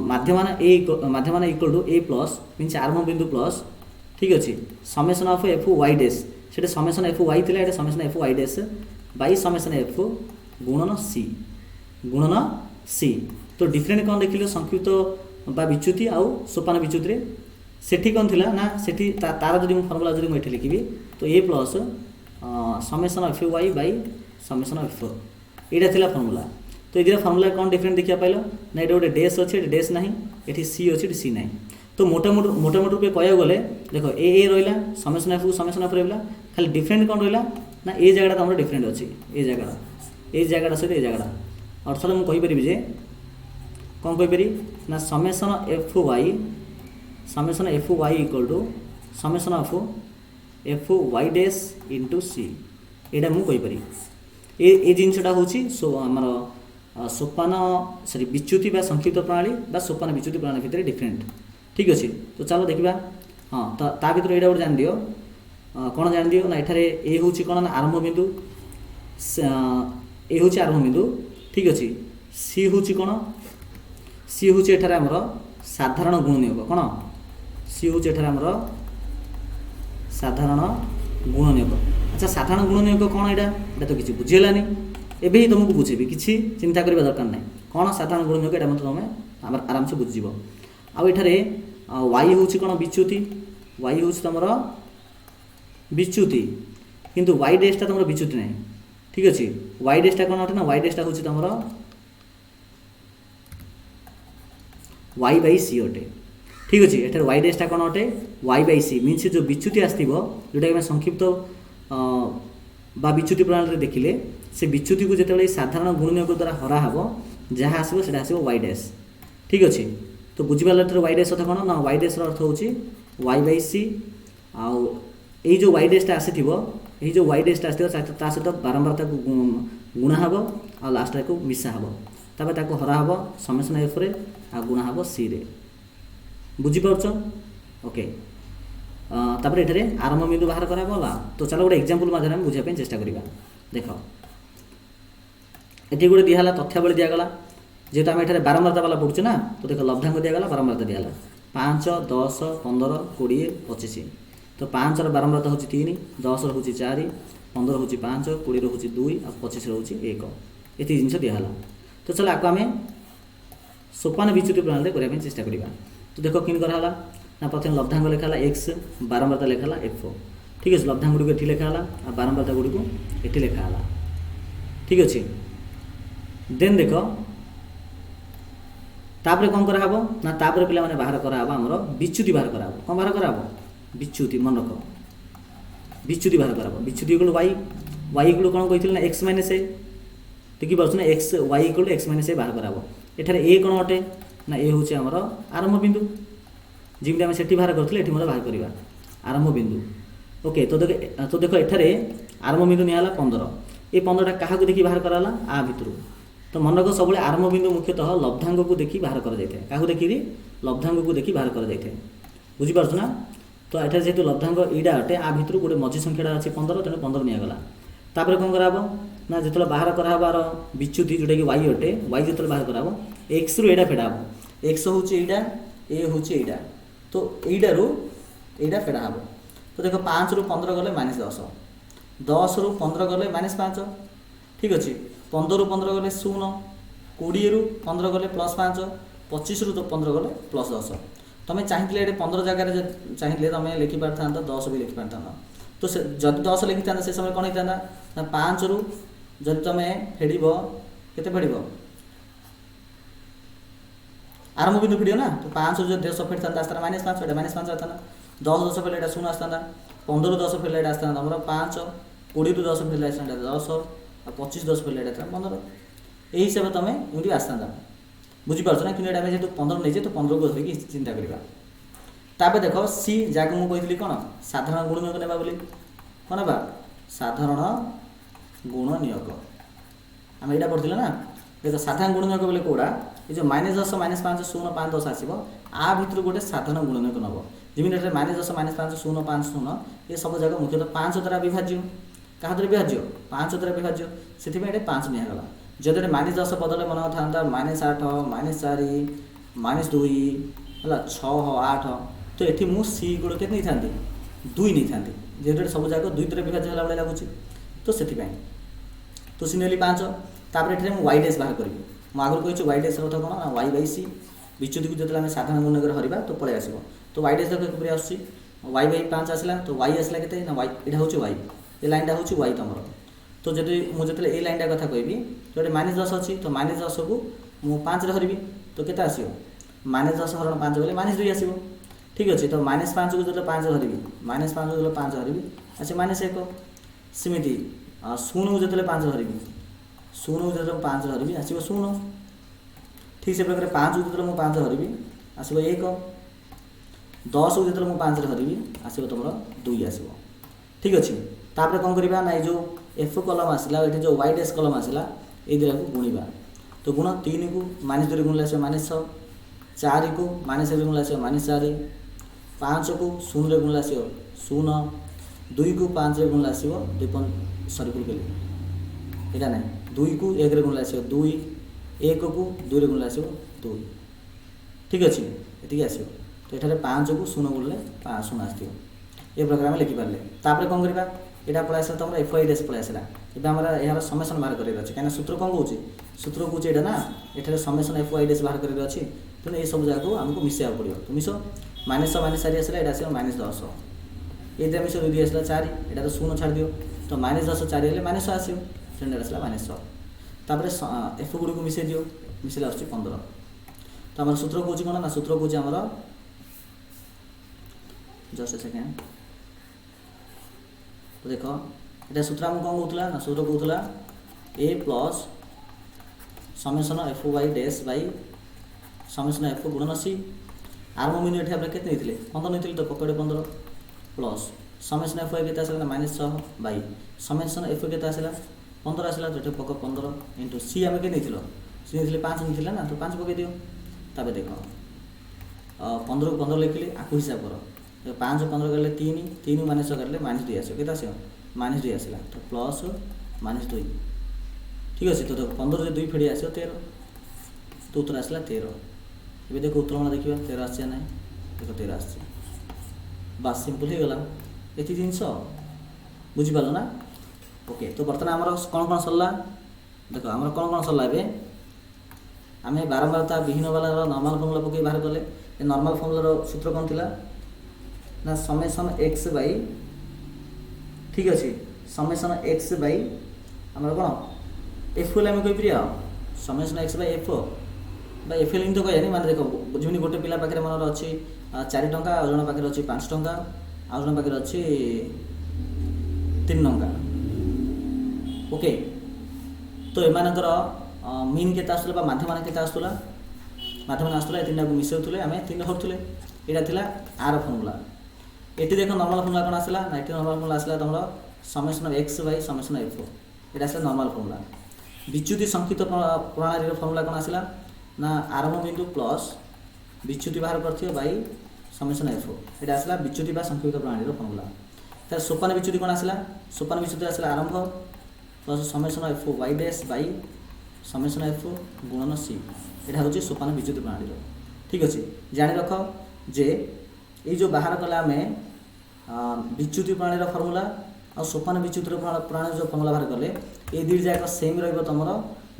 Speaker 1: माध्यमान equal to A plus means आरंभ बिंदु प्लस ठीक अच्छे summation of F Y dash से समेसन एफ वाई थी summation F Y dash by summation F गुणन सी तो डिफरेंट कौन देखिल संक्षिप्त बा विच्युति आउ सोपान विच्युति सेठी कौन थी ना सेठी तार जो फर्मुला जो मुझे लिखी तो ए प्लस समेसन एफ वाई बै समेसन एफ यहाँ थी फर्मुला तो ये फर्मुला कौन डिफरेंट देखा पाइल ना ये गोटे डैश अच्छे डैश ना ये सी अच्छे सी ना तो मोटामोटी रूपे कह गले देख ए रहा समेसन एफ रहा खाली डिफरेंट कौन रहा ना ये जगह तुम डिफरेंट अच्छी ये जगह सहित ये जगह अर्थात मुझे कहीपरि जे कौन कहीपरि ना summation F Y equal to summation of F Y dash into C यहाँ मुझे ये जिनसा हूँ आमर सोपान सॉरी विच्युति बा संक्षिप्त प्रणाली बा सोपान विच्युति प्रणाली भितर डिफरेंट ठीक अच्छे तो चलो देखा हाँ तो ता भर यहाँ गोटे जान दियो कौन जान दियो ना एठारे ए हूँ कौन ना आरंभ बिंदु ए हूँ आरंभ बिंदु ठीक अच्छे सी हूँ कौन सी हूँ एठारे आमर साधारण गुणनियोग कौन सी हूँ एठारे आमर साधारण गुणनियोग अच्छा साधारण गुणनियोग कौन यहाँ तो किसी बुझीगलानी एबे ही तुमको बुझेबी किसी चिंता करबा दरकार नहीं कौन साधारण गुणनियोग यहाँ तुम आराम से बुझीज आउ एठारे वाई हूँ कौन विच्युति वाई हूँ तुम विच्युति किंतु वाई डैशटा तुम विच्युति नहीं ठीक अच्छे वाई डैशटा कौन अटे ना वाई डैशटा हूँ तुम वाई बै सी अटे ठीक अच्छे एठारे वाई डैशटा कौन अटे वाई बै सी मीन्स जो विच्युति आसो जोटा संक्षिप्त बा विच्युति प्रणाली देखिले से विच्युति को जिते साधारण गुणनियोग द्वारा हरा हम जहाँ आसो से आसो वाई डैश ठीक अच्छे तो बुझीपारे वाई डैश अर्थ कौन ना वाई डैश अर्थ हूँ वाई बै सी आउ ये जो वाई डैशटा आसी जो वाई डैशटा आस सहित बारंबार गुणा हम आ लास्ट को मिसा हम तापर हरा हम समेसन एफ रे आ गुणा हम सी रे बुझीपार ओके तापर ये आरंभ बिंदु बाहर कराला तो चलो गोटे एग्जांपल माध्यम बुझापी चेष्टा करवा देख ये गोटे दिहला तथ्यावली दिगला जेहेतु आम ये बारंबारता वाला पढ़ुचे ना तो देख लब्धांक दिगला बारंबारता दिगला 5 10 15 20 25 तो 5 बारंबारता हूँ 3 10 हूँ 4 15 हूँ 5 20 हूँ 2 और 25 हूँ 1 ये जिन दिहला तो चलो आपको आम सोपान विच्युति प्रणाली करने चेष्टा करवा तो देख कि कराला ना प्रथम लब्धांक लिखाला एक्स बारंबारता लिखाला एफ ठीक अच्छे लब्धांक गुड़ी ये लिखाला और बारंबारता गुड़ी को ये लिखाला ठीक अच्छे देन देख तापर कौन कराब ना तापर पिला माने बाहर कराब आमर विच्युति बाहर कराब कौन बाहर कराब विच्युति मन रख विच्युति बाहर कराब विच्युति इक्वल वाई वाई इक्वल कौन कही ना एक्स माइनस ए देखिए ना X Y equal X minus A बाहर कराब एठारे ए कौन अटे ना ए हूँ आमर आरंभ बिंदु जिमती आम से बाहर करते बाहर करवा आरंभ बिंदु ओके तो देख एठारे आरंभ बिंदु निला 15 ये 15टा क्या देखिए बाहर कराला आ भितर तो मन रख सब आरंभ बिंदु मुख्यतः लब्धांक को देखिए बाहर कर क्या देखिए लब्धांक को देखिए बाहर कर बुझीपार ना तो ये जेहतु लब्धांक यीटा अटे आ भितर गोटे मझी संख्याटा अच्छे 15 तेणु 15 निगला तापर कौन कराब ना जो बाहर कराबार विच्युति जोटा कि वाई अटे वाई जो बाहर कराब एक्स रु एटा फेड़ा हम एक्स हूँ एटा ए हूँ एटा तो यीटारू यीटा फेड़ा हम तो देख 5 रु 15 गले -10 10 रु 15 गले -5 ठीक अच्छे 15 रु 15 गले 0 20 रु 15 गले +5 25 रु 15 गले +10 तुम्हें चाहिए ये 15 जगह चाहिए तुम लिखिपार था 10 भी लिखिपार था। तो से जब 10 लिखी था से समय कौन होता ना 5 रु जब तुम फेड़ के फेड़ आरंभ बिंदु फेड़ ना तो 5 रु जो 10 फेड़ था -5 -5 आता ना 10 10 फेड़ 0 आसता 15 10 फेड़ आसता तुम 5 20 रु 10 फेड़ आसता 10 और 25 10 फेड़ आसता 15 यही हिसाब से तुम एमती आसता बुझीपार ना कि जेहतु 15 नहीं तो 15 को धरिकी चिंता करवा। तापर देख सी जहाँ मुझे कही कौन साधारण गुण नियोग ना बोली कौन ना साधारण गुण नियोग आम यहाँ पढ़ी ना देख साधारण गुण नियोग बोले कौड़ा ये जो -10 -5 0 5 10 आसो आ भितर गोटे साधारण गुण नियोग नब जमीन -10 -5 0 5 0 ये सब जगह मुख्यतः 5 द्वारा विभाज्य क्या द्वारा विभाज्य 5 द्वारा विभाज्य से 5 निगला जदि -10 बदले मन था -8 -4 -2 है 6 8 तो ये मुझ सी गुण के नहीं था 2 नहीं था जेहतु सब जगह 2 द्वारा विभाज्य है भाई लगुच तो से तो सी नेली 5 तापर ये मुझे वाई डैश बाहर करी मुझे आगुरी कही वाई डैश अर्थ कौन ना वाई बाई सी विच्युति को जो साधारण गुण हरवा तो पलि आस तो वाई डैश देख आस वाई बाई 5 आसला तो वाई आसला के ना वाई यहाँ हूँ वाई ये लाइनटा हूँ वाई तुम तो जब मुझे ये लाइनटा कथा कहि तो ये -10 अच्छी तो -10 को मुझे 5 हरबी तो के आस -10 हरण 5 बोले -2 आस ठीक अच्छे तो -5 को जो 5 हरबी -5 को जो 5 हरबी आसे -1 सेमती 0 को जो 5 हरबी 0 को जो 5 हरबी आस 0 ठीक से प्रकार 5 को जो 5 हरबी आस 1 10 को जो 5 हरबी आस तुम 2 आस ठीक अच्छे तापर कौन करवा ना जो एफ कलम आसला ये जो वाई डैश कलम आसला ये दुटा को गुणा तो गुण 3 को -2 गुणले आस -6 4 को -1 गुणले आस -4 5 को 0 गुणले आस 0 2 को 5 गुणले आस 2 सरी भूल कली यहाँ ना 2 को 1 गुणले आस 2 1 को 2 गुणले आस 2 ठीक अच्छे ये आस तो ये 5 को 0 गुणले 0 आस ये प्रकार आम लिखिपारे तापर कौन करवा यहाँ पलि आसा तुम एफ आई डैश पलि आसला एवं आम यार समेसन बाहर कर कहीं सूत्र कौन कौन सूत्र कौच यहाँ ना ये समेसन एफ आई डैश बाहर कर तेणु ये सब जगह आमको मिसवा पड़ो तो मिस -4 आसला यहाँ आस -10 ये मिस 2 आसला 4 यहाँ तो 0 छाड़ दियो तो -10 4 हेल्ले -6 आसो तेणु आसला -6 तापर एफ गुड़ी को मिसई दियो मिसले आस 15 तो आम सूत्र कौच कौन ना सूत्र कौच आमर जस्ट सेकेंड तो देख ये सूत्र आम कौन कहला ना सूत्र कहला A plus summation F Y dash by summation F गुणन सी आरंभ बिंदु ये के 15 नहीं तो पकड़े 15 प्लस समेसन एफ वाई के -6 बै समेसन एफ के 15 आसला तो ये पक 15 इंटू सी आम के सी नहीं 5 नहीं ना तो 5 पकई दियो तापर देख 15 को 15 लिखिली आपको हिसाब कर 5 15 कर 3 -6 कर -2 आस के -2 आसला तो प्लस -2 ठीक अच्छे तो 15 जो 2 फेड़ी आस 13 तो उत्तर आसला 13 ये देख उत्तर मैं देखा 13 आस ना देख 13 आस बास सिंपल हो गला ये जिन बुझीपार ना ओके तो बर्तमान आमर कौन कौन सरला देख आम कौन कौन सरला आम बारंबारता विहीन वाला नर्माल फर्मुला पकई बाहर कले नर्माल फर्मुलार सूत्र कौन थी ना समेसन एक्स बै ठीक अच्छे समेसन एक्स बै आम कौन एफ एल आम कहीपर summation X by F F L तो कह माने देख जमी गोटे पिला पाखे मन अच्छी 4 टंका आ जन पाखे अच्छी 5 टंका आ जन पाखे अच्छी 3 टंका ओके तो एमानकर मीन के आसूला माध्य मान के आसूला माध्य मान आसूला 3टा को मिसाऊले आम 3 धरुले यहाँ थी आर फर्मुला ये देख नर्माल फर्मुला कौन आसला ना ये नर्माल फर्मुला आसला तुम summation X by summation F ये आसला नर्माल फर्मुला विच्युति संक्षिप्त प्रणाली फर्मुला कौन आसला ना आरंभ बिंदु प्लस विच्युति बाहर कर बै समेसन एफ ये आसला विच्युति संक्षिप्त प्रणाली फर्मुला तार सोपान विच्युति कौन आसला सोपान विच्युति आसला आरंभ plus summation F Y dash by summation F गुणन सी यहाँ हूँ सोपान विच्युति प्रणाली ठीक अच्छे जाणी रख जे ये जो बाहर कला आम विच्युति प्रणाली फर्मुला और सोपान विच्युति प्रणाली जो फर्मुला बाहर कले ये दुई जाक सेम रम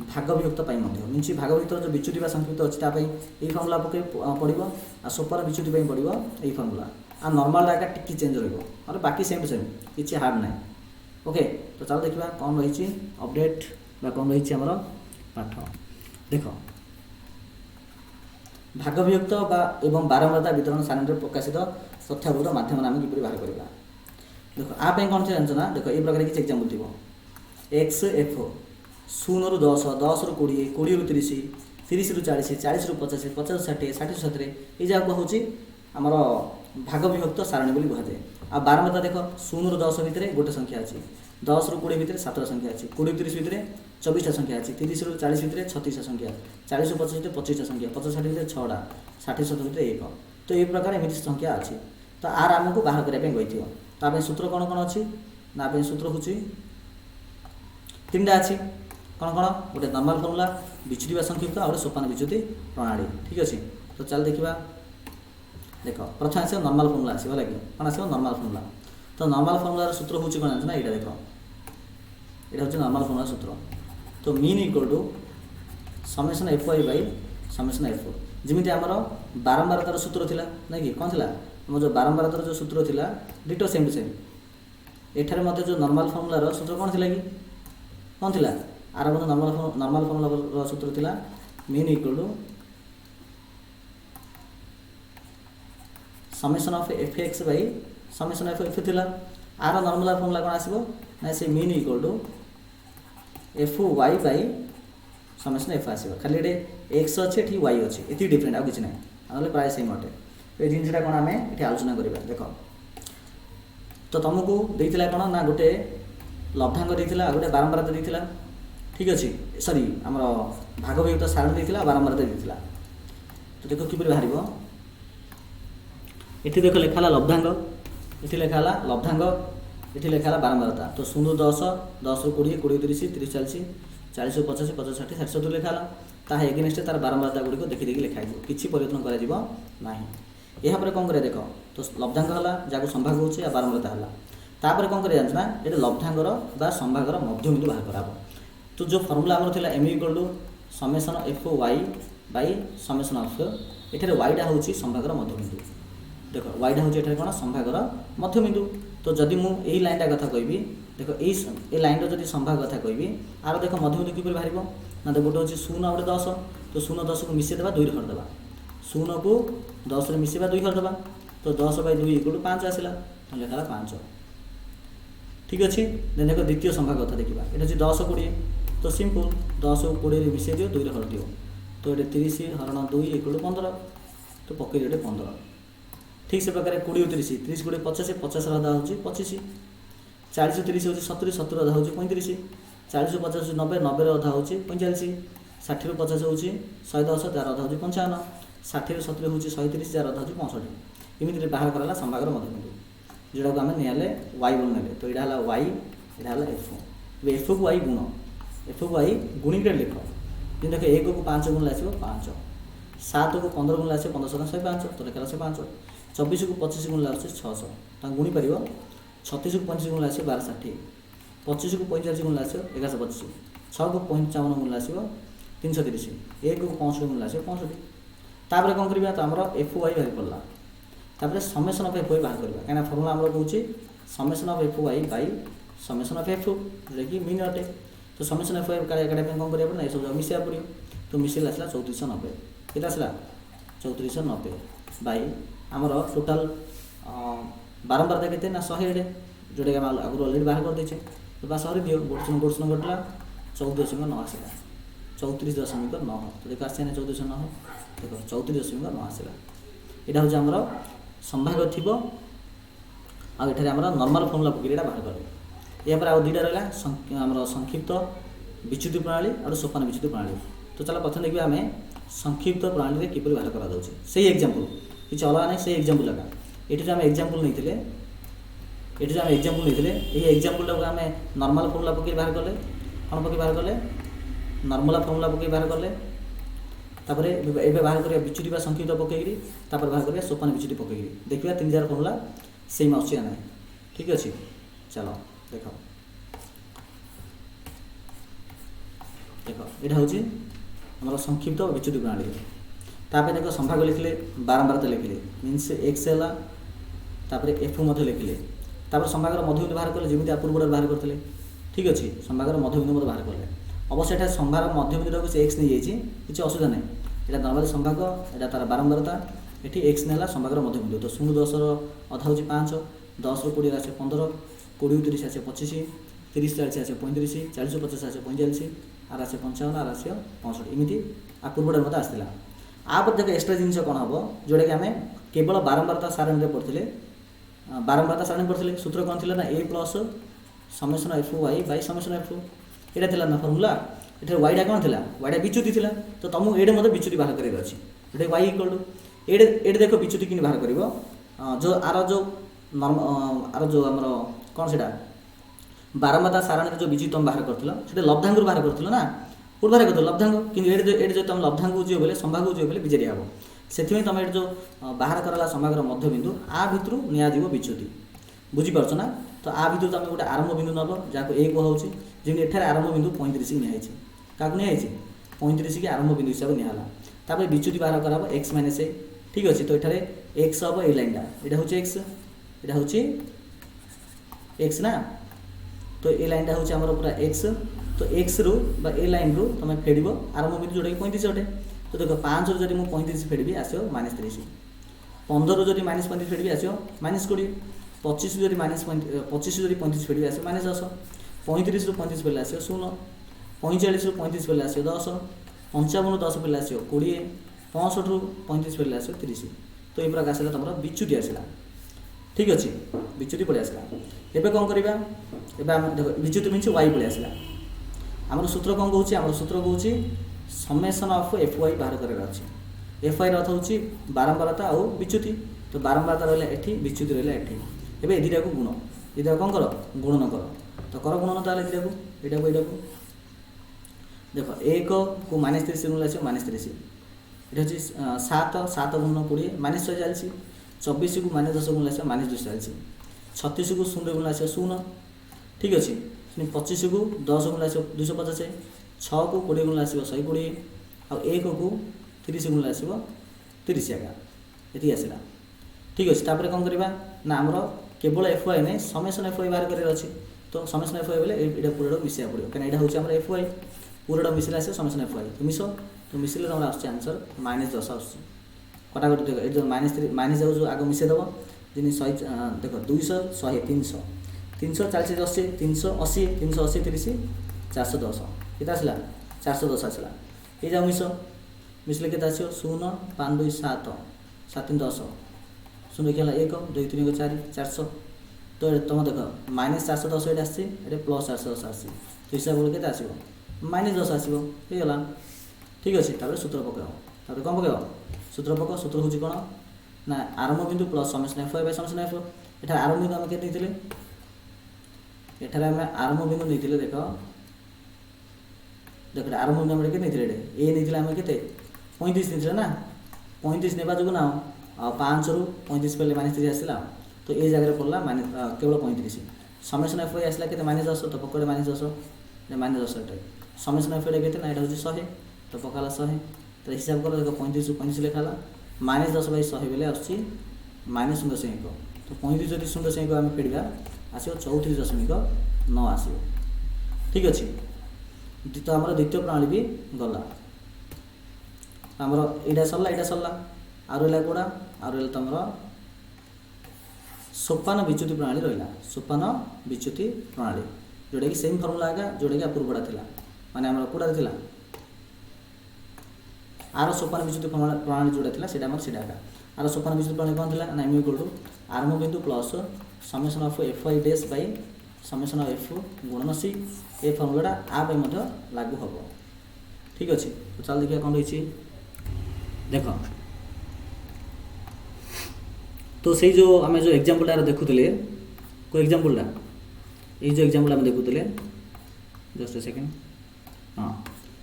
Speaker 1: भाग विभक्त मीनस भाग विभक्त जो विच्युति संक्षिप्त अच्छी तापाई ये फर्मुला पकड़ पड़ो आ सुपर विच्युति पड़ो ये फर्मुला आ नॉर्मल डाटा टिकी चेंज रहा बाकी सेम टू सेम किसी हार्ड ना ओके। तो चलो देखा कौन रही अपडेट बा कौन रही आमर पाठ देख भाग विभक्त एवं बारंबारता वितरण सारणी प्रकाशित तथ्यबोध माध्यम आम कि बाहर करवा देख आप कौन से जानना देख ये प्रकार किसी एग्जाम्पल थी एक्स एफ 0 ରୁ 10 10 ରୁ 20 20 ରୁ 30 30 ରୁ 40 40 ରୁ 50 50 ରୁ 60 60 ରୁ 70 ये जगह हूँ आमर भाग विभक्त सारणी बोली कहुए। आ बारंबारता देख 0 ରୁ 10 भितर गोटे संख्या अच्छी 10 ରୁ 20 भितर 7टा संख्या अच्छी 20 ରୁ 30 भितर 24टा संख्या अच्छी 30 ରୁ 40 भितर 36टा संख्या 40 ରୁ 50 भितर 25टा संख्या 50 60 भितर 6टा 60 70 भितर 1 तो ये प्रकार एमती संख्या अच्छी तो आर आमको बाहर करने गई तो सूत्र कौन कौन अच्छी ना सूत्र हूँ 3टा अच्छी कौन कौन गोटे नॉर्मल फर्मुला विच्युति संक्षिप्त और सोपान विच्युति प्रणाली ठीक अच्छे। तो चल देखा देख प्रथम आस नॉर्मल फर्मुला आस कौन आस नॉर्मल फर्मुला तो नॉर्मल फर्मुलार सूत्र हूँ कौन जानना यहाँ देख यहाँ हूँ नॉर्मल फर्मुला सूत्र तो mean equal to summation F y by summation f जमी आमर बारंबारतार सूत्र थिला ना कि कौन थी आम जो बारंबारतार जो सूत्र थिला डिटो सेम टू सेम एठारे मध्य जो नॉर्मल फर्मुलार सूत्र कौन थी कि कौन थी आर मध्य नॉर्मल फर्मुलार सूत्र थिला mean equal to summation of f x by summation of f थिला आर नॉर्मल फर्मुला कौन आसो ना से mean equal to f y by summation f आसो खाली ये एक्स अच्छे ये वाई अच्छे ये डिफरेंट आउ कि ना ना प्राय सेम अटे ये जिनसा कौन आम ये आलोचना करवा देख तो तुमको देता कौन ना गोटे लब्धांग देता गोटे बारंबारता देता ठीक अच्छे सॉरी आम भाग विभक्त सारणी देता बारंबारता देता तो देख कि बाहर ये देख लिखाला लब्धांग ये लिखाला लब्धांग ये लिखाला बारंबारता तो 0 ରୁ 10 10 ରୁ 20 20 ରୁ 30 30 40 40 ରୁ 50 50 60 60 70 लिखाला ता एगेनस्ट तार बारंबारता गुड़िक देखी देखी लिखाई किसी परिवर्तन करा यहाँ कौन कर देख तो लब्धांग है जहाँ संभाग हो बारंबारता है तापर कौन कर जानना ये लब्धांगर बा संभागर मध्यबिंदु बाहर कराब तो जो फर्मुला आमर था m equal to summation F y by summation of ये वाईटा हूँ संभागर मध्यबिंदु देख वाईटा हूँ ये कौन संभागर मध्यबिंदु तो जदि मुझे लाइनटा कथा कहि देख ये लाइन जब संभाग कथा कहि आर देख मध्यबिंदु किपर बाहर ना देख गोटे हूँ 0 गोटे 10 तो 0 10 को मिसेदेवा 2 रे करदेवा 0 को 10 रे मिसेवा 2 करदेवा तो 10 बाई 2 इक्वल टू 5 आसला तो लिखा 5 ठीक अच्छे। देन देख द्वितीय संभाग कथा देखा ये हूँ 10 20 तो सिंपल 10 को 20 मिसे दियो 2 रे हर दियो तो ये 30 हरण 2 इक्वल टू 15 तो पकड़ ये 15 ठीक से प्रकार 20 30 30 गुड़े 50 50 रहा हूँ 25 40 30 हूँ 70 70 रहा हूँ 35 40 50 90 90 रहा हूँ 45 60 ରୁ 50 हूँ 110 जार रहा हूँ 55 60 ରୁ 70 हूँ 130 जार रहा हूँ 65 इमिति बाहर कराला संभागर मध्यबिंदु जोड़ा आम नियाले वाई बोल ने तो यहाँ वाई यहाँ एफ एफ को वाई गुण एफ को वाई गुणिक लिख देख 1 को 5 गुण आसो 5 7 को 15 गुण आसो 15 105 तो लिखा 105 24 को 25 गुण आस 600 गुणी पार 36 को 25 गुण आस 1260 25 को 45 गुण आस 1125 6 को 55 गुण आस 330 1 को 65 गुण आस 65 तापर कौन करवा तो आम एफ वाई बाहर पड़ा तापर समेसन ऑफ एफ वाई बाहर करवा कहीं फर्मुला आम कहे summation of F y by summation of f जोटा कि मीन अटे तो समेसन एफ वाई काटा कौन करा पड़ा ये सब मिसा पड़ो तो मिसेल आसला 3490 केते आसला 3490 बाई आमर टोटाल बारंबारता केते ना 100 जोटा कि आम आगुरी अलरेडी बाहर कर देचे तो बस सही दियो गोट घटला 14.9 आसला 34.9 तो देखो आसे 14.9 देखो 34.9 आसला यहाँ हूँ आमर संभाग थी आठ आम नॉर्मल फर्मुला पकड़ बाहर करें या आउ दुईटा रहा आमर संक्षिप्त विच्युति प्रणाली और सोपान विच्युति प्रणाली तो चलो प्रथम देखिए आम संक्षिप्त प्रणाली किपर बाहर करा से एग्जांपल किसी अलग ना से एग्जांपल लगा ये आम एग्जांपल नहीं ये आम एग्जांपल नहीं ये एग्जांपल आम नॉर्मल फर्मुला पकड़ बाहर कले कौन पकड़ बाहर कले नॉर्मल फर्मुला पकड़ बाहर कले तापर ए बाहर करिया विच्युति संक्षिप्त पकईरी तापर बाहर करिया सोपान विच्युति पकईरी देखिए 3000 फर्मुला सेम आछी ना ठीक अच्छे। चलो देख देख यहाँ हूँ आम संक्षिप्त विच्युति प्रणाली तापर देख संभाग लिखिले बारंबारता लिखिले मीनस एक्स है तापर एफ लिखिले तापर संभागर मध्यबिंदु बाहर कले जमी पूर्व बाहर करते ठीक अच्छे संभागर मध्यबिंदु बाहर कले अवश्य यहाँ संभाग मध्यबिंदु किसी एक्स नहीं जाइए किसी असुविधा नहीं यहाँ नर्माली संभाग यहाँ तार बारंबारता ये एक्स ना संभागर मध्यबिंदु तो 0 10 अधा हूँ 5 10 ରୁ 20 आसे 15 20 30 आसे 25 30 40 आसे 35 40 50 आसे 45 आर आसे 55 आर आसे 65 एमती आ पूर्वटा मत आसला आपर देख एक्सट्रा जिन कौन हम जोटा कि आम केवल बारंबारता सारणी पढ़ते बारंबारता सारणी पढ़ते सूत्र कौन थी ना ए प्लस समेसन एफ वाई बै समेसन एफ यहाँ थी ना फर्मुला ये वाईटा कौन थी वाईटा विच्युति थी तो तुमको ये मतलब विच्युति बाहर कर अच्छे वाई इक्वल टू ये देख विच्युति कि बाहर कर जो आर जो नर्म आर जो आम कौन से बारंबारता सारणी जो विच्युति तुम बाहर कर लब्धांग बाहर कर ना कौट बाहर कर लब्धांग कि जो तुम लब्धांग जी बोले संभाग जी बोले विजेरी हम से तुम ये जो बाहर कराला संभागर मध्यबिंदु आ भितर निजी विच्युति बुझीपार ना तो आ भितर तुम गोटे आरंभ बिंदु नब जहाँ एक हूँ जमी एठार आरंभ बिंदु 35 की निहाई क्या निहाई 35 की आरंभ बिंदु हिसाब से निहाला तापर विच्युति बाहर करा एक्स माइनस ए ठीक अच्छे तो ये एक्स हम ये लाइनटा यहाँ हूँ एक्स यहाँ हूँ एक्स ना तो ये लाइनटा हूँ आम पूरा एक्स तो एक्स रु ए लाइन रु तुम फेड़ आरंभ बिंदु जोटा कि 35 अटे तो देख 5 रु जब मुझे 35 फेड़ी आसो -30 15 रु जब -35 फेड़ी आसो -20 25 रु माइनस 25 रु 35 फेड़ी आसो -10 35 रु 35 फेले आसो 0 45 रु 35 फेले आसो 10 55 रु 10 फेले आसो 20 65 रु 35 फेले आसो 30 तो ये प्रकार आसला तुम विच्युति आसला ठीक अच्छे विच्युति पड़े आसला एबे कौन करवा एवं देख विच्युति मीन वाई पड़े आसला आमर सूत्र कौन कहूँ आमर सूत्र कहूँ समेसन ऑफ एफ वाई बाहर कर अच्छे एफ वाई अर्थ हूँ बारंबारता और विच्युति तो बारंबारता रहा ये विच्युति रहा ये एवं दुटा को गुण ये कौन कर गुणन कर तो कर गुणन ताल दुटा को यहाँ को देख 1 को -30 गुण आस -30 ये हूँ 7 7 गुण 20 -100 चलती 24 को -10 गुण आस -200 चलती 36 को 0 गुण आस 0 ठीक अच्छे 25 को 10 गुण आस 250 6 को 20 गुण आस 120 आ 1 को 30 गुण आस 30 आगा ये आसला ठीक अच्छे तापर कौन करवा ना आमर केवल एफ वाई नहीं समेसन एफ वाई बाहर कर अच्छे तो समेसन एफ वाई बोले ये पूरा मिसवा पड़ो कहीं यहाँ हूँ एफ वाई पूरा मिसले आस समेसन एफ वाई तो मिस तो मिसले तुम आंसर -10 आस कटाकटी देख ये माइनस जाऊ जो आग मिसेदेव जिन 100 देख 200 100 300 300 40 80 380 380 30 410 ये आसला 410 आसला ये जाऊ मिसले के आस 0 5 2 7 7 3 10 शून्य देखिए 1 2 3 4 400 तो तुम देख -410 ये आसी +410 आसी तो हिसाब बोले के आसो -10 आसो होगा ठीक अच्छे तापर सूत्र पकाओ कौन पकाओ सूत्र पकाओ सूत्र हूँ कौन ना आरंभ बिंदु plus summation F Y by summation F एठार आरंभ बिंदु आम के एठार आम आरंभ बिंदु नहीं देख देख आरंभ बिंदु आम के नहीं आम के 35 नहीं ना 35 नेबा जो ना 5 रु 35 पे -30 आसला तो ये जगह पड़ला केवल 35 समेसन एफ वाई आसला के -10 तो पकड़े -10 -10 समेसन एफ वाई के ना यहाँ हूँ 100 तो पकाला 100 तो हिसाब कर देख 35 रु 35 लिखाला -10 बाई 100 बेले आसूँ -0.1 तो 35 जब 0.1 आम फेड़ा आसो 34.9 आसो ठीक अच्छे तो आमर द्वितीय प्रणाली भी गला आमर यहाँ सरला आ रहा कौड़ा आ रहा तुम सोपान विच्युति प्रणाली रहा सोपान विच्युति प्रणाली जोटा कि सेम फर्मुला आगा जोटा कि पूर्वटा था माने आम कौटा था आर सोपान विच्युति प्रणाली जोटा था सीटा आगा आर सोपान विच्युति प्रणाली कौन था ना एम इक्वल टू आरंभ बिंदु plus summation of F Y dash by summation of f गुणन सी ए फर्मुलाटा आप लागू हम ठीक अच्छे तो चल देखिए कौन रही देख तो से जो आम जो एग्जाम्पल देखुले को एग्जाम्पलटा ये जो एग्जाम्पल आम देखुले जस्ट सेकेंड हाँ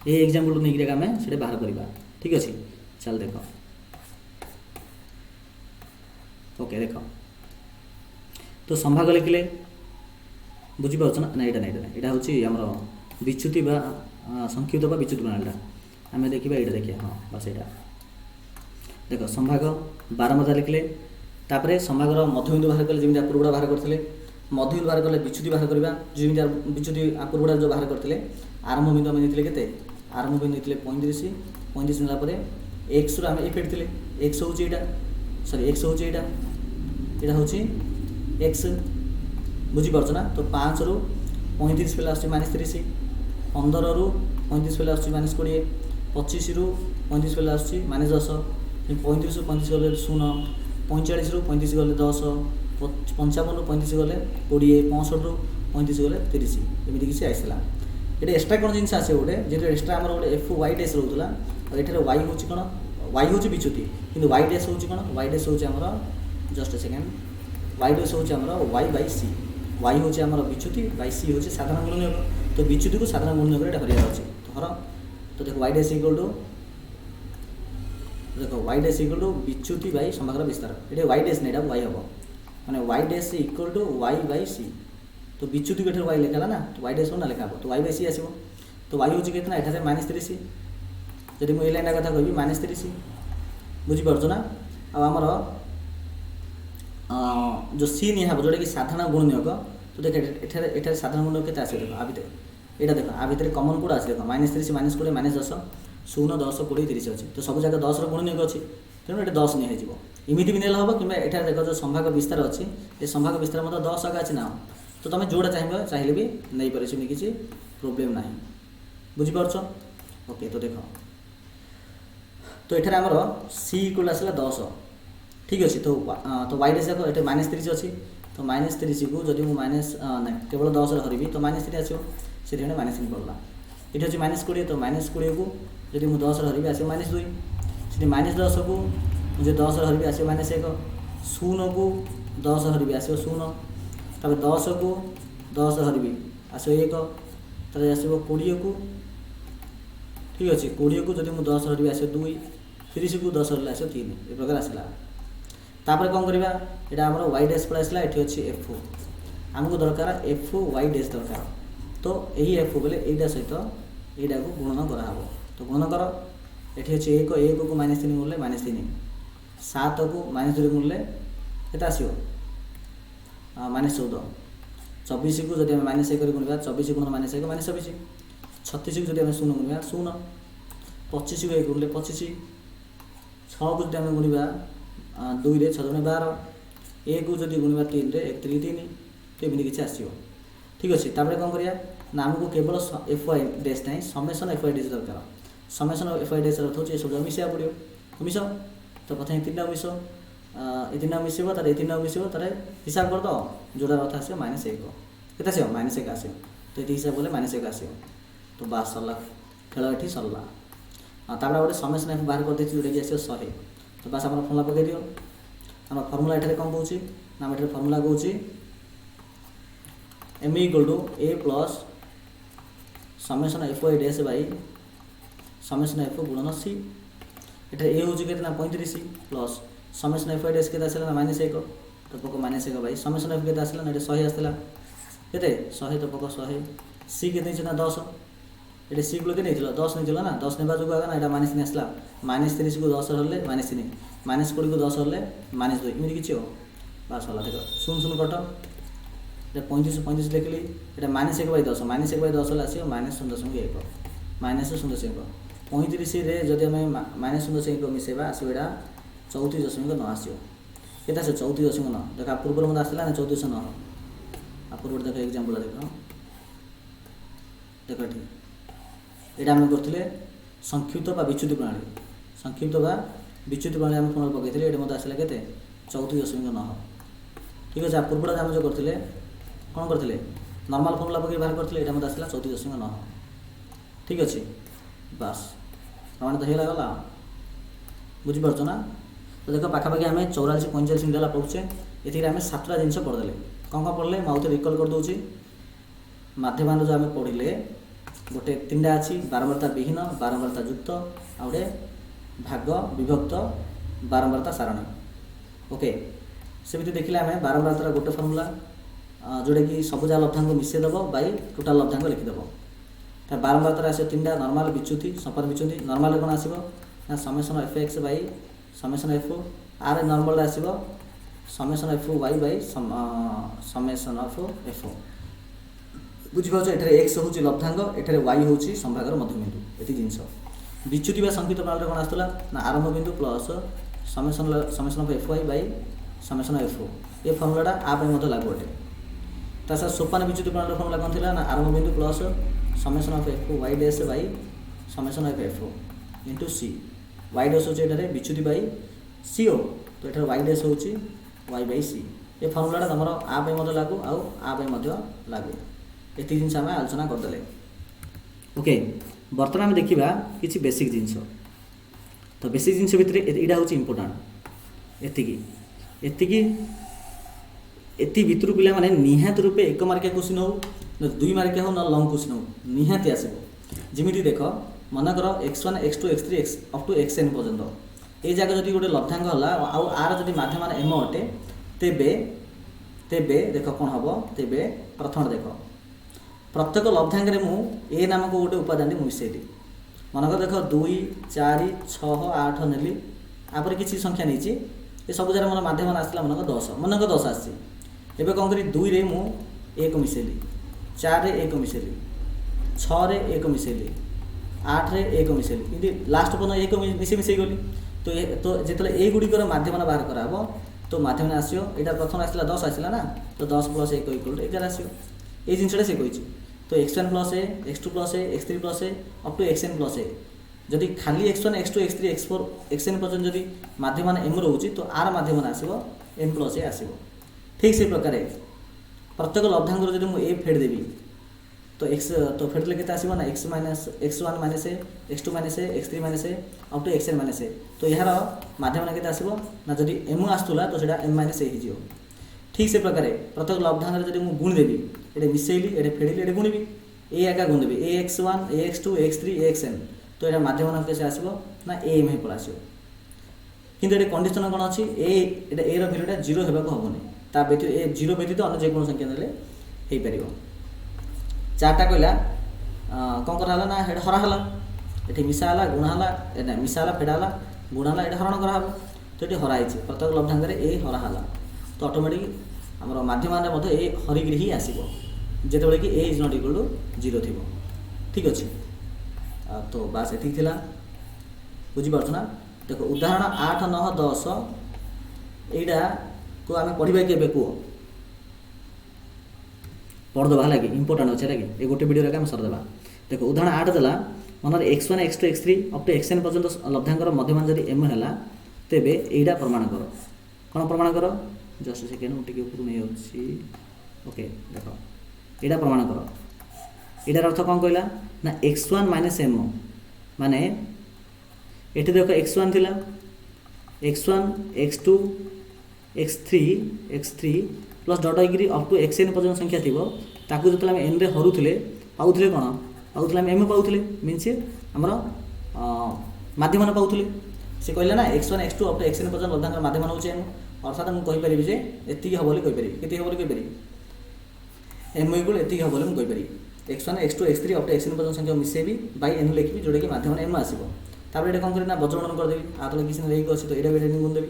Speaker 1: ये एग्जाम्पल नहीं आम से बाहर करवा ठीक अच्छे चल देख ओके देख तो संभाग लिखिले बुझीपार ना यहाँ हूँ आम विच्युति संक्षिप्त बा विच्युत प्रणालीटा आम देखा ये देखिए हाँ बस यहाँ देख संभाग बारंबारता लिखले तापर संभागर मध्यबिंदु बाहर कले जमी पूर्वटा बाहर करते मध्यबिंदु बाहर कले विच्युति बाहर करवा जमी विच्युति पूर्वटा जो बाहर करते आरंभ बिंदु आम के आरंभ बिंदु नहीं 35 नापर एक्स रू आम ए फेटी एक्स हूँ यहाँ सरी एक्स हूँ यहाँ हूँ एक्स बुझीपार ना तो 5 रू 35 पे आस -30 15 रू 35 पे आस -20 25 रू 35 पे आस -10 35 रू 35 गले 0 45 रू 35 गले 10 55 रू 35 गले 20 65 रू 35 गले 30 एमती किसी आसला ये एक्सट्रा कौन जिन आसे गोटे जेहतु एक्सट्रा आम गोटे एफ वाई डैश रोला और ये वाई हूँ कौन वाई हूँ विच्युति कि वाई डैश हूँ कौन वाई डैश हूँ आमर जस्ट सेकेंड वाई डैश हूँ आमर वाई बाई सी वाई हूँ आमर विच्युति बाई सी हूँ साधारण गुणनीयक तो विच्युति को साधारण गुणनीयक हरिया अच्छे तो हर तो देखो वाई डैश इक्वल टू देखो वाई डैश इक्वल टू विच्युति बाई समग्र विस्तार ये वाई डैश नहीं वाई हम मैंने Y dash equal to Y by C तो विच्युति को वाई लिखा ना तो वाई डैश ना लिखा तो वाई बाई सी आसो तो वाई हूँ कितना एठारे -30 जदि मुझे लाइन कथा कहि -30 बुझीपार ना आमर जो सी नहीं जोटा कि साधारण गुणनीयक तो देख एठारे साधारण गुणनीयक के देख आ भितर यहाँ देख आ भितर कमन कौट आस देख -30 -20 -10 0 10 20 30 अच्छी तो सब जगह 10 गुणनीयक अच्छी तेणु ये 10 नहीं इमिति भी नेल हम कि एठार देख जो संभाग विस्तार अच्छी ये संभाग विस्तार मतलब 10 आगे अच्छी ना तो तुम जोड़ा चाहिए भी नहीं पारे सेमती किसी प्रोब्लेम ना बुझीपार ओके तो देख तो ये आमर सी इक्वल आसला 10 ठीक अच्छे तो वाई डैश देख ये -30 अच्छी तो -30 को जब मुझे माइनस ना केवल 10 हरबी तो -3 आसो से -3 पड़ला ये अच्छे -20 तो -20 को जब मुझे 10 हरबी आस -2 से -10 को मुझे 10 हरबी आस -1 0 को 10 हरबी आस 0 तब 10 को 10 हरबी आस 1 तर आसो 20 को ठीक अच्छे 20 को जब मुझे 10 हरबी आस 2 30 को 10 हरले आस 3 ये प्रकार आसला तापर कौन करवा यहाँ आम वाई डैश पड़ा आसला ये अच्छे एफ आमको दरकार एफ वाई डैश दरकार तो यही एफ बोले यहाँ सहित यहाँ को गुणन कराब तो गुणन कर ये अच्छे 1 को -3 मूल्य -3 7 को -2 मूल्य के आसो -14 24 को जब -1 गुणा 24 गुण -1 -24 36 को जब 0 गुणा 0 25 को 1 गुणले 25 6 को जब गुणा 2 रे 6 दुणे 12 1 को जब गुणा 3 रे 1 3 3 तो एमती किसी आसो ठीक अच्छे तापर कौन करिया ना आमको केवल एफ वाई डैश ना समेसन एफ वाई डैश दरकार समेसन एफ वाई डैश अर्थ हो सब मिसा पड़ो मिस तो प्रथम 3 मिस ये 3 मिसब तार 3 मिसब तार हिसाब कर दो जोड़ा अर्थ आस -1 के -1 आस तो ये हिसाब कले -1 आस तो बास सरला खेल ये सरला तापर गोटे समेसन एफ बाहर कर जोटा कि आस 100 तो बास आम फर्मुला पकई दियो आम फर्मुला ये कौन कौन ना ये फर्मुला कौन m equal to A plus summation F Y dash by summation F गुणन सी ये ए हूँ के 35 plus summation F Y dash के आसला ना -1 तो पक -1 बाई समेसन एफ के आसला ना 100 आसला के 100 तो पक 100 सी के ना 10 ये सी को 10 नहीं ना 10 ने जो आगे ना यहाँ -3 आसला -30 को 10 हरले -3 -20 को 10 हरले -2 एमती किसी हो बास है देख 0 0 कट ये 35 35 लिखली ये -1 बाई 10 -1 बाई 10 आस -0.1 -0.1 35 जदि आम -0.1 मिसेबा आसो यहाँ 34.9 आसो के 34.9 देख पूर्व मत आसला ना 3409 आ पूर्व देख एग्जाम्पल देख देख ठीक यहाँ आम करते संक्षिप्त विच्युति प्रणाली संक्षिप्त विच्युति प्रणाली आम फर्मुला पकई ये मत आसला के 34.9 ठीक अच्छे पूर्वटा आम जो करते कौन करते नॉर्मल फर्मुला पकई बाहर करते ये मत आसला 34.9 ठीक अच्छे बास प्रमाण तो होगा गला बुझीपार ना तो देख पाखापाखि आम 44 45 मिनट पढ़ुचे ये आम 7टा जिन पढ़दे कौन कौन पढ़ले मुझे रिकल कर दूसरी माध्यम जो आम पढ़ले गोटे 3टा अच्छी बारंबारता विहीन बारंबारता युक्त आ गए भाग विभक्त बारंबारता सारणी ओके सेमती देखिले आम बारंबारतार गोटे फर्मुला जोटा कि सब जगह लब्धांक मिसेदेव बै टोटाल लब्धांक लिखिदेव ता बारंबार तर आसे तीनटा नॉर्मल बिच्छुति संपर बिच्छुति नॉर्मल कोन आसीबो ना summation F X by summation F आर नॉर्मल आसीबो summation F Y by summation of F बुझी पाछ एठारे x होची लब्धांग एठारे y होची संभागर मध्यबिंदु एति जिंस बिच्छुति बा संकेत प्रणाली कोन आस्तला ना आरंभ बिंदु plus summation of F Y by summation F ए फॉर्मूलाटा आ पे मध्य लागू अटे तासा सोपान बिच्छुति प्रणाली फॉर्मूला कोन थिला ना आरंभ बिंदु plus summation of F Y dash by summation of f into c y dash होची एठारे बिच्छुति बाय सी ओ तो एठारे वाई डैश होची वाई बाय सी ए फॉर्मूलाटा तमरो आ पे मध्य लागू आ पे मध्य लागू एति जिनस आम आलोचना करदे ओके बर्तमान आम देखा किसी बेसिक जिनस तो बेसिक जिनस भितर यहाँ हूँ इम्पोर्टाट एति भितर पिला माने निहात रूपे एक मार्किया क्वेश्चन हो ना 2 मार्किया हो ना लंग क्वेश्चन हो निहाती आसो जमी देख मनकर x1 x2 x3 x up to xn पर्यंत ये जगह जब गोटे लब्धांग है आर जब माध्यम एम अटे तेबे तेबे देख कौन हम तेबे प्रथम देख प्रत्येक लब्धांग मु ए नामक गोटे उपादान मिसेली मनकर देख 2 4 6 8 नेली आपर किसी संख्या नहीं ये सब जगह मोर माध्यम आसला मनक 10 आसी एबे कौन करी 2 रे मु 1 मिसेली 4 रे 1 मिसेली 6 रे 1 मिसेली 8 रे 1 मिसेली इदी लास्ट पन 1 मिसे गली तो जेतले ए गुडिकर माध्यम बाहर कराबो तो माध्यम आसियो एटा प्रथम आसला 10 आसला ना तो 10 प्लस 1 इक्वल टू 11 आसियो ए जिनसटा से कहिछि तो x1 plus A x2 plus A x3 plus A up to xn plus A जदि खाली x1 x2 x3 x4 xn पर्यंत जदि माध्यम m रोची तो आर माध्यम आसीबो m प्लस ए आसीबो ठीक से प्रकार प्रत्येक लब्धांग जदि मु ए फेड देबी तो x तो फेडले केते आसीबो ना x minus x1 minus A x2 minus A x3 minus A up to xn minus A तो यार माध्यम केते आसीबो ना जदि m आस्तुला तो सेटा m माइनस ए हिजियो ठीक से प्रकार प्रत्येक लब्धांग जदि मु गुण देबी एटे मिसेइली एटे फेडिली एटे गुणिबी ए आका गुण देबी ax1 ax2 ax3 axn तो एटा माध्यम कैसे आसीबो ना a में पळ आसीबो किंतु एटे कंडीशन कोन अछि a एटा a रो वैल्यूटा 0 हेबा को हबोनी ता व्यतीत ए 0 व्यतीत अन्य जे कोन संख्या देले हेई परिबो चारटा कहला कोन करा हला ना हेड हरा हला एठी मिसा हला गुण हला एटा मिसा हला फेडा हला गुण हला एटा हरण करा हबो तो एठी हरा आइछि प्रत्येक लब्धांग रे a हरा हला तो ऑटोमेटिक हमर माध्यम मध्ये ए हरिगिरी ही आसीबो जेतेबेले कि ए इज नॉट इक्वल टू 0 थिबो ठीक अछि तो बास एथि थिला बुझी पारछ ना देखो उदाहरण 8 9 10 एडा को आमे पढिबा केबे को पढ़ दबा लागे इंपोर्टेंट अछि लागे ए गोटे वीडियो रे हम सर दबा देखो उदाहरण 8 दला मनर x1 x2 x3 up to xn पर्यंत लब्धांगर मध्यमान जदि m हला तेबे एडा प्रमाण करो कोन प्रमाण करो जस्ट सेकेंड मु टिके ऊपर नै होछि ओके देखो एडा प्रमाण करो एडार अर्थ कोन कहला ना x1 m माने एठी देखो x1 थिला x1 x2 x3 plus dot degree up to xn पर्यंत संख्या थिबो ताकू जतला हम n रे हरुथिले पाउथिले कोन पाउथिले हम m पाउथिले मींस हमरो माध्यम पाउथिले से कहला ना x1 x2 up to xn पर्यंत लब्धांग माध्यम होचे m अर्थात हम कहि परिबि जे एति ह बोली कहि परिबि केति ह बोली कहि परिबि m इक्वल एति ह बोली हम कहि परिबि x1 x2 x3 up to xn पर्यंत संख्या मिसेबी बाय n लिखबी जोडे कि माध्यम m आसीबो तापर एटा कोन करी ना बज्रगणन कर देबी आतले किसी नै अछि तो एटा बेटे गुण देबी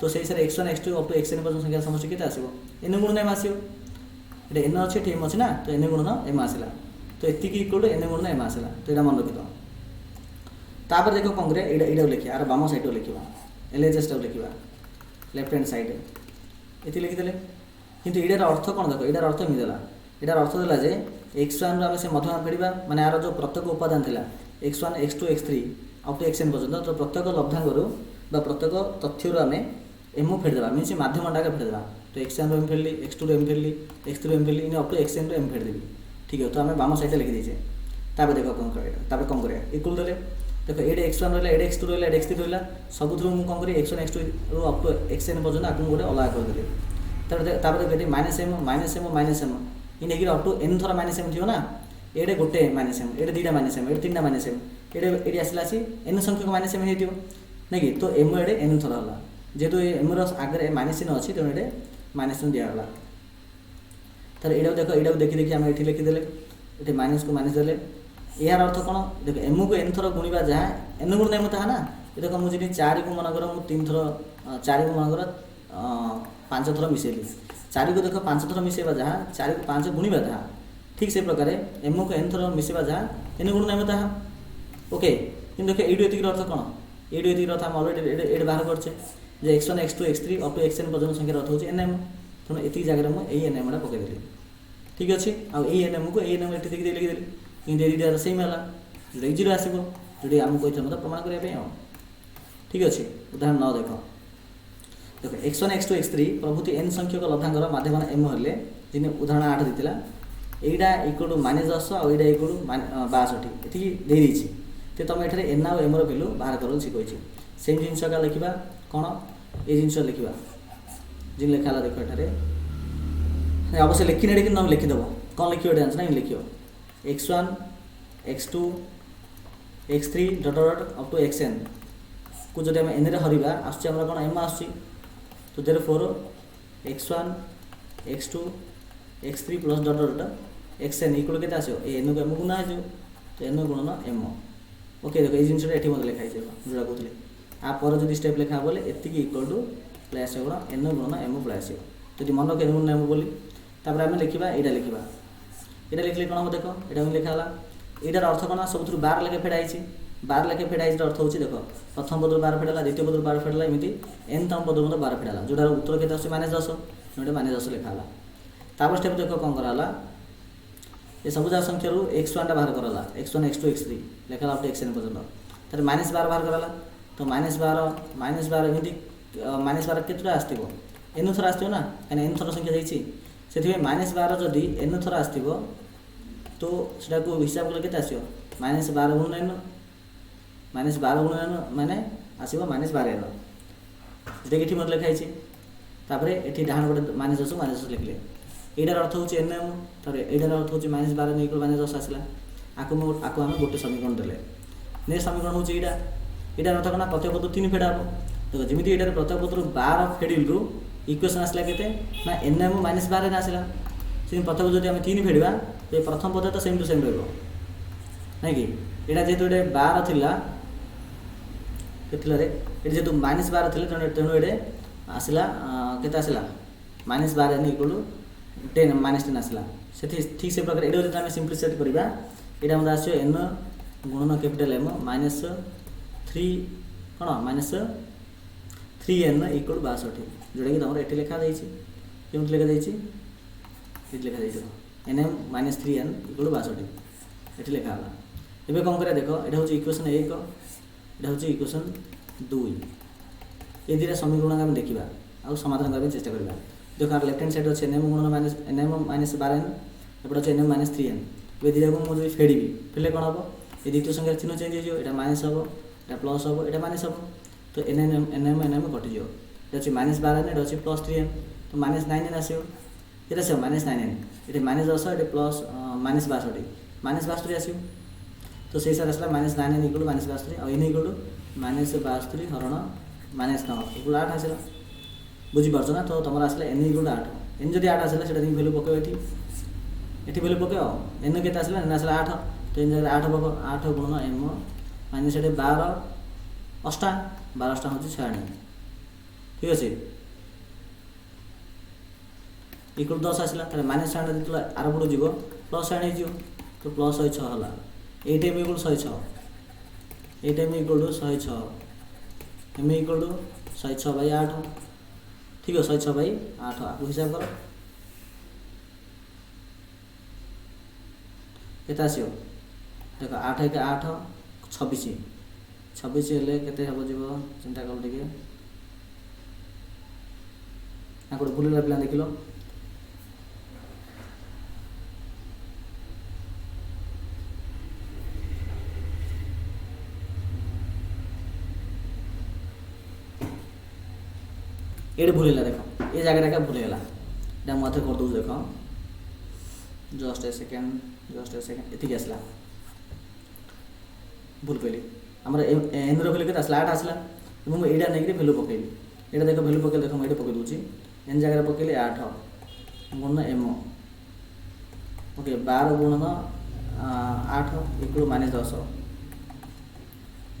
Speaker 1: तो सेही सारे x1 x2 up to xn पर्यंत संख्या समष्टि केते आसीबो n गुण m आसीबो एटा n अछि t m अछि ना तो n गुण m आसीला तो एति कि इक्वल टू n गुण m आसीला तो एटा मन रखितो तापर देखो कोन करे एटा लिखिया आर बाम साइड लिखिबा LHS टा लिखिबा लेफ्ट हैंड साइड ये लिखिदे किंतु एटार अर्थ कौन देख एटार अर्थ मिदेला एटार अर्थ देला जे x1 रो से मध्यम फेडिबा माने आर जो प्रत्येक उपादान थिला x1 x2 x3 up to xn पर्यंत तो प्रत्येक लब्धांग रो बा प्रत्येक तथ्य रो आमे m फेड देबा मींस माध्यम डाके फेड देबा तो x1 रो m फेडली x2 रो m फेडली x3 रो m फेडली इन अप टू xn रो m फेड देबी ठीक है तो आमे बाम साइड लिखि देछे ताबे देखो कोन करे ताबे कोन करे इक्वल देले देखो एडे x1 रहला एडे x2 रहला एडे x3 रहला सब थ्रू मु कोन करी x1 x2 row up to xn पर्यंत आकु गोटे अलग कर देले ताबे एडे -m इन एगिर अप टू n थरा -m थियो ना एडे गोटे -m एडे दीटा -m एडे तीनटा -m एडे आसलासी n संख्यक -m हेतियो नै कि तो m एडे n थरा हला जेतो m रो आगरे -n अछि तो एडे -n दिया हला तर एडा देखो एडा देखि हम एठी लिखि देले एठी माइनस को माइनस देले यार अर्थ कौन देख एम को एन थर गुणा जहाँ एन गुण एम ताहा ना ये देख मुझे 4 को मनकर मुझे 3 थर 4 को मनकर 5 थर मिसेली 4 को देख 5 थर मिसेबा जहाँ 4 को 5 गुणा जहाँ ठीक से प्रकार एम को एन थर मिसेबा जहाँ एन गुण एम ताहा ओके कि देख ये अर्थ कौन ये अर्थ आम अलरेडी ये बाहर करचे x1 x2 x3 up to xn पर्यटन संख्या अर्थ होची एनएम तेणु ये जगह मुझे यही एनएम पकईदेली ठीक अच्छे आउ एनएम को एनएम ये लिखिदेली कि दुईटा सेम है जो इजिली आसो जो आमको कही मतलब प्रमाण करने ठीक अच्छे उदाहरण 9 देख देख x1 x2 x3 प्रभृति एन संख्यक लब्धांगर माध्यम एम हेल्ले जिन उदाहरण 8 देता यहीटा इक्वल टू -10 आउ यहाँ इक्वल टू 62 ये देरी तो तुम ये एन आउ एम भैल्यू बाहर कर कही सेम जिनस का लिखा कौन ये जिनस लिखा जिन लिखा देख ये अवश्य लिखी कि तुम लिखिदेव कौन लिख डांस ना लिख x1 x2 x3 dot dot up to xn को जब आम एन हरवा आसम कौन एम आस तो therefore x1 x2 x3 plus dot dot xn equal के आसो एन को एम गुणा हो तो एन गुणन एम ओके देख ये जिनसा ये मतलब लिखाई जोड़ा कहते आपर जो स्टेप लिखा बोले एति इक्वल टू प्लस गुण एन गुणन एम प्लस जो मन के गुण एम बोली आम लिखा यहाँ लिखा ये लिखले कौन हम देख ये लिखा यार अर्थ कौन सब 12 लेखे फेडाई 12 लेखे फेडाई अर्थ हो देख प्रथम पद 12 फेडाला द्वितीय पद 12 फेडाला एमती एन तम पद 12 फेडाला जोटार उत्तर के -10 जोटे -10 लिखाला तापर स्टेप देख कौन कराला ये सब जहाँ संख्या x1 बाहर कराला x1 x2 x3 लिखा अप टू xn पर्यटन तर -12 बाहर कराला तो -12 एमती -12 केतटा आसो एन थर आसो ना कहीं एन थर संख्या जाइए से -12 जदि एन थर आसो तो सीटा को हिसाब कले के आसो -12 गुण एन -12 गुण एन माने आसो -12 एन जो कि मतलब लिखाई तापर ये डाण पटे -10 लिखले यार अर्थ हूँ एन एम तर यार अर्थ हूँ -12 नहीं -10 आसला आपको आम गोटे समीकरण देले नेक्स्ट समीकरण हूँ यहाँ अर्थ कौन प्रत्येक पद 3 फेड़ा हम देखो जमी ये प्रत्येक पद 12 फेडिलू इक्वेशन आसला के ना एन एम -12 एन आसला से प्रत्येक जब आम 3 फेड़ा तो प्रथम पद तो सेम टू सेम रही नहीं कि यहाँ जेहतु ये 12 थिला ये जेहतु -12 थे तेणु ये आसला के आसला -12 एन इक्वल टू 10 -10 आसला से ठीक से प्रकार ये आम सिंप्लिसिटी करवा यहाँ मतलब आसो एन गुणन कैपिटल एम -3 कौन -3n इक्वल 62 जोटा कि तुम ये लिखा कमी लिखा ये लिखा एन एम -3n इक्वल 62 ये लिखा है कौन कर देख यहाँ हूँ इक्वेशन 1 यहाँ हूँ इक्वेशन 2 ये दुटा समीकरण आम देखा आउ समाधान करने चेष्टा करवा देख लेफ्ट हैंड साइड अच्छे एन एम गुणन एन एम -12n एपटे अच्छे एन एम -3n ये दुटा को मुझे फेड़ी फेले कौन हम ये द्वितीय संख्या चिन्ह चेंज हो माइनस हम यहाँ प्लस हम यहाँ माइनस हम तो एन एम कटिज ये अच्छे -12n ये अच्छे +3n तो -9n आसो ये सब -9n ये -10 ये प्लस -62 आसो तो से हिसाब से -9n इक्वल -62 और एन इक्वल टू -62 हरण -9 इक्वल 8 आसला बुझीपार ना तो तुम आसला एन इक्वल 8 एन जब 8 आसला से भैल्यू पकेब ये भैल्यू पकेब एन के आसला एन आसला 8 तो एन जगह 8 पक 8 गुण एम माइनस 12 अष्टा 12 अष्टा हूँ 96 ठीक अच्छे इक्वल 10 आसला -6 जो आर पटू जीव +6 हो तो +106 है ये टाइम इक्वल 106 ये time equal to 106 m equal to 106/8 ठीक है 106/8 आपको हिसाब कर के आसो देख 8 1 8 26 26 हेल्ले के हम जीव चिंता कल टे गोटे भूल पिला देख लो ये भूल देख ये जगह क्या भूल गला मुझे करदे देख जस्ट ए सेकेंड ये आसला भूल कहली आम एन रही के आसला 8 आसला मुझे यहाँ नहीं भैल्यू पकेबी यहाँ देख भैल्यू पकड़ देख मुझे पकई दूसरी एन जगह पकईली 8 गुण एम ओके 12 गुणन आठ इक्वल -10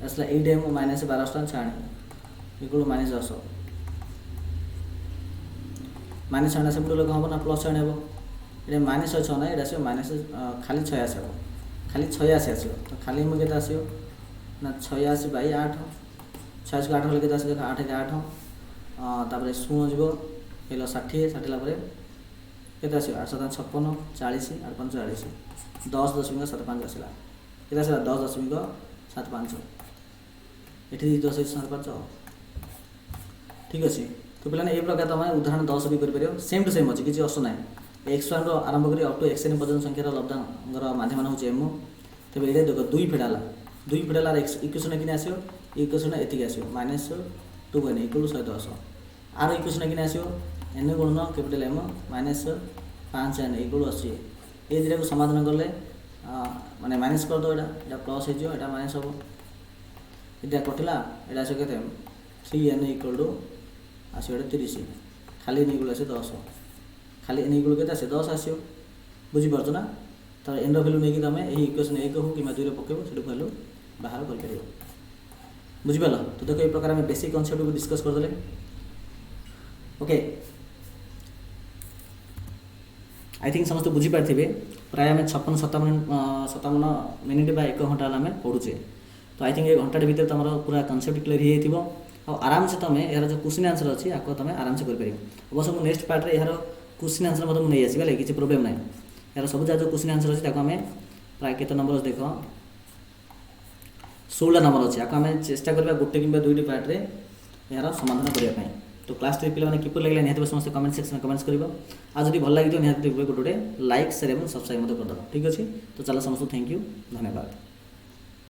Speaker 1: आसला एट एम माइनस 12 छाणी इक्वल -10 माइनस छाणी से कौन हम ना प्लस छाणी हम ये माइनस 6 ना ये माइनस खाली 86 हम खाली 86 आस तो खाली मुझे आस ना 86 / 8 86 को 8 हेल्ले के देख 8 के 8 तापर 0 जीव हेलो 60 60 के आस 8 7 56 40 8 5 40 10.75 आसला के 10.75 ये 10.75 ठीक अच्छे। तो पे ये प्रकार तुम उदाहरण 10 भी कर सेम टू सेम अच्छे किसी अस ना x1 आरंभ कर अप टू xn पर्यटन संख्यार लब्धांगर माध्यम हूँ एम तेज ये देख 2 फेडाला 2 फेडाला इक्वेशन कि आस इक्वेशन एति आस -2n इक्वल 110 आर इक्वेशन कि आस एन गुणन कैपिटल एम -5n इक्वल 80 ये दुटा को समाधान कले माने माइनस कर दो यहाँ प्लस हो माइनस हम ये कटिला ये आस के 3n इक्वल टू आस 30 खाली एन इक्वल आस 10 खाली एन इक्वल के 10 आस बुझीपार ना तो एन भैल्यू नहीं तुम यही इक्वेशन 1 हो कि 2 पकेब से भैल्यू बाहर कर बुझीपाल। तो देखो ये प्रकार आम बेसिक कनसेप्ट को डिस्कस करदे ओके आई थिंक समस्त बुझीपारे प्राय आम 56-57 मिनिट बा 1 घंटा आम पढ़ुचे तो आई थिंक ये घंटे भितर तुम पूरा कनसेप्ट क्लियर हो आराम से तुम यार जो क्वेश्चन आंसर अच्छी आपको तुम आराम से कर अवश्य मुझे नेक्स्ट पार्ट यार क्वेश्चन आंसर मतलब नहीं आसो किसी प्रोब्लेम ना यार सब जगह जो क्वेश्चन आंसर अच्छी आम प्राय के नंबर देख 16 नंबर अच्छे आम चेष्टा करवा गोटे कि 2टी पार्ट्रे यार समाधान करने तो क्लास 3 पे किपर लगे निहत समस्त कमेंट सेक्शन कमेंट्स कर आज जब भल लगे निहत गोटे लाइक शेयर और सब्सक्राइब करदे ठीक अच्छे। तो चलो समस्त थैंक यू धन्यवाद।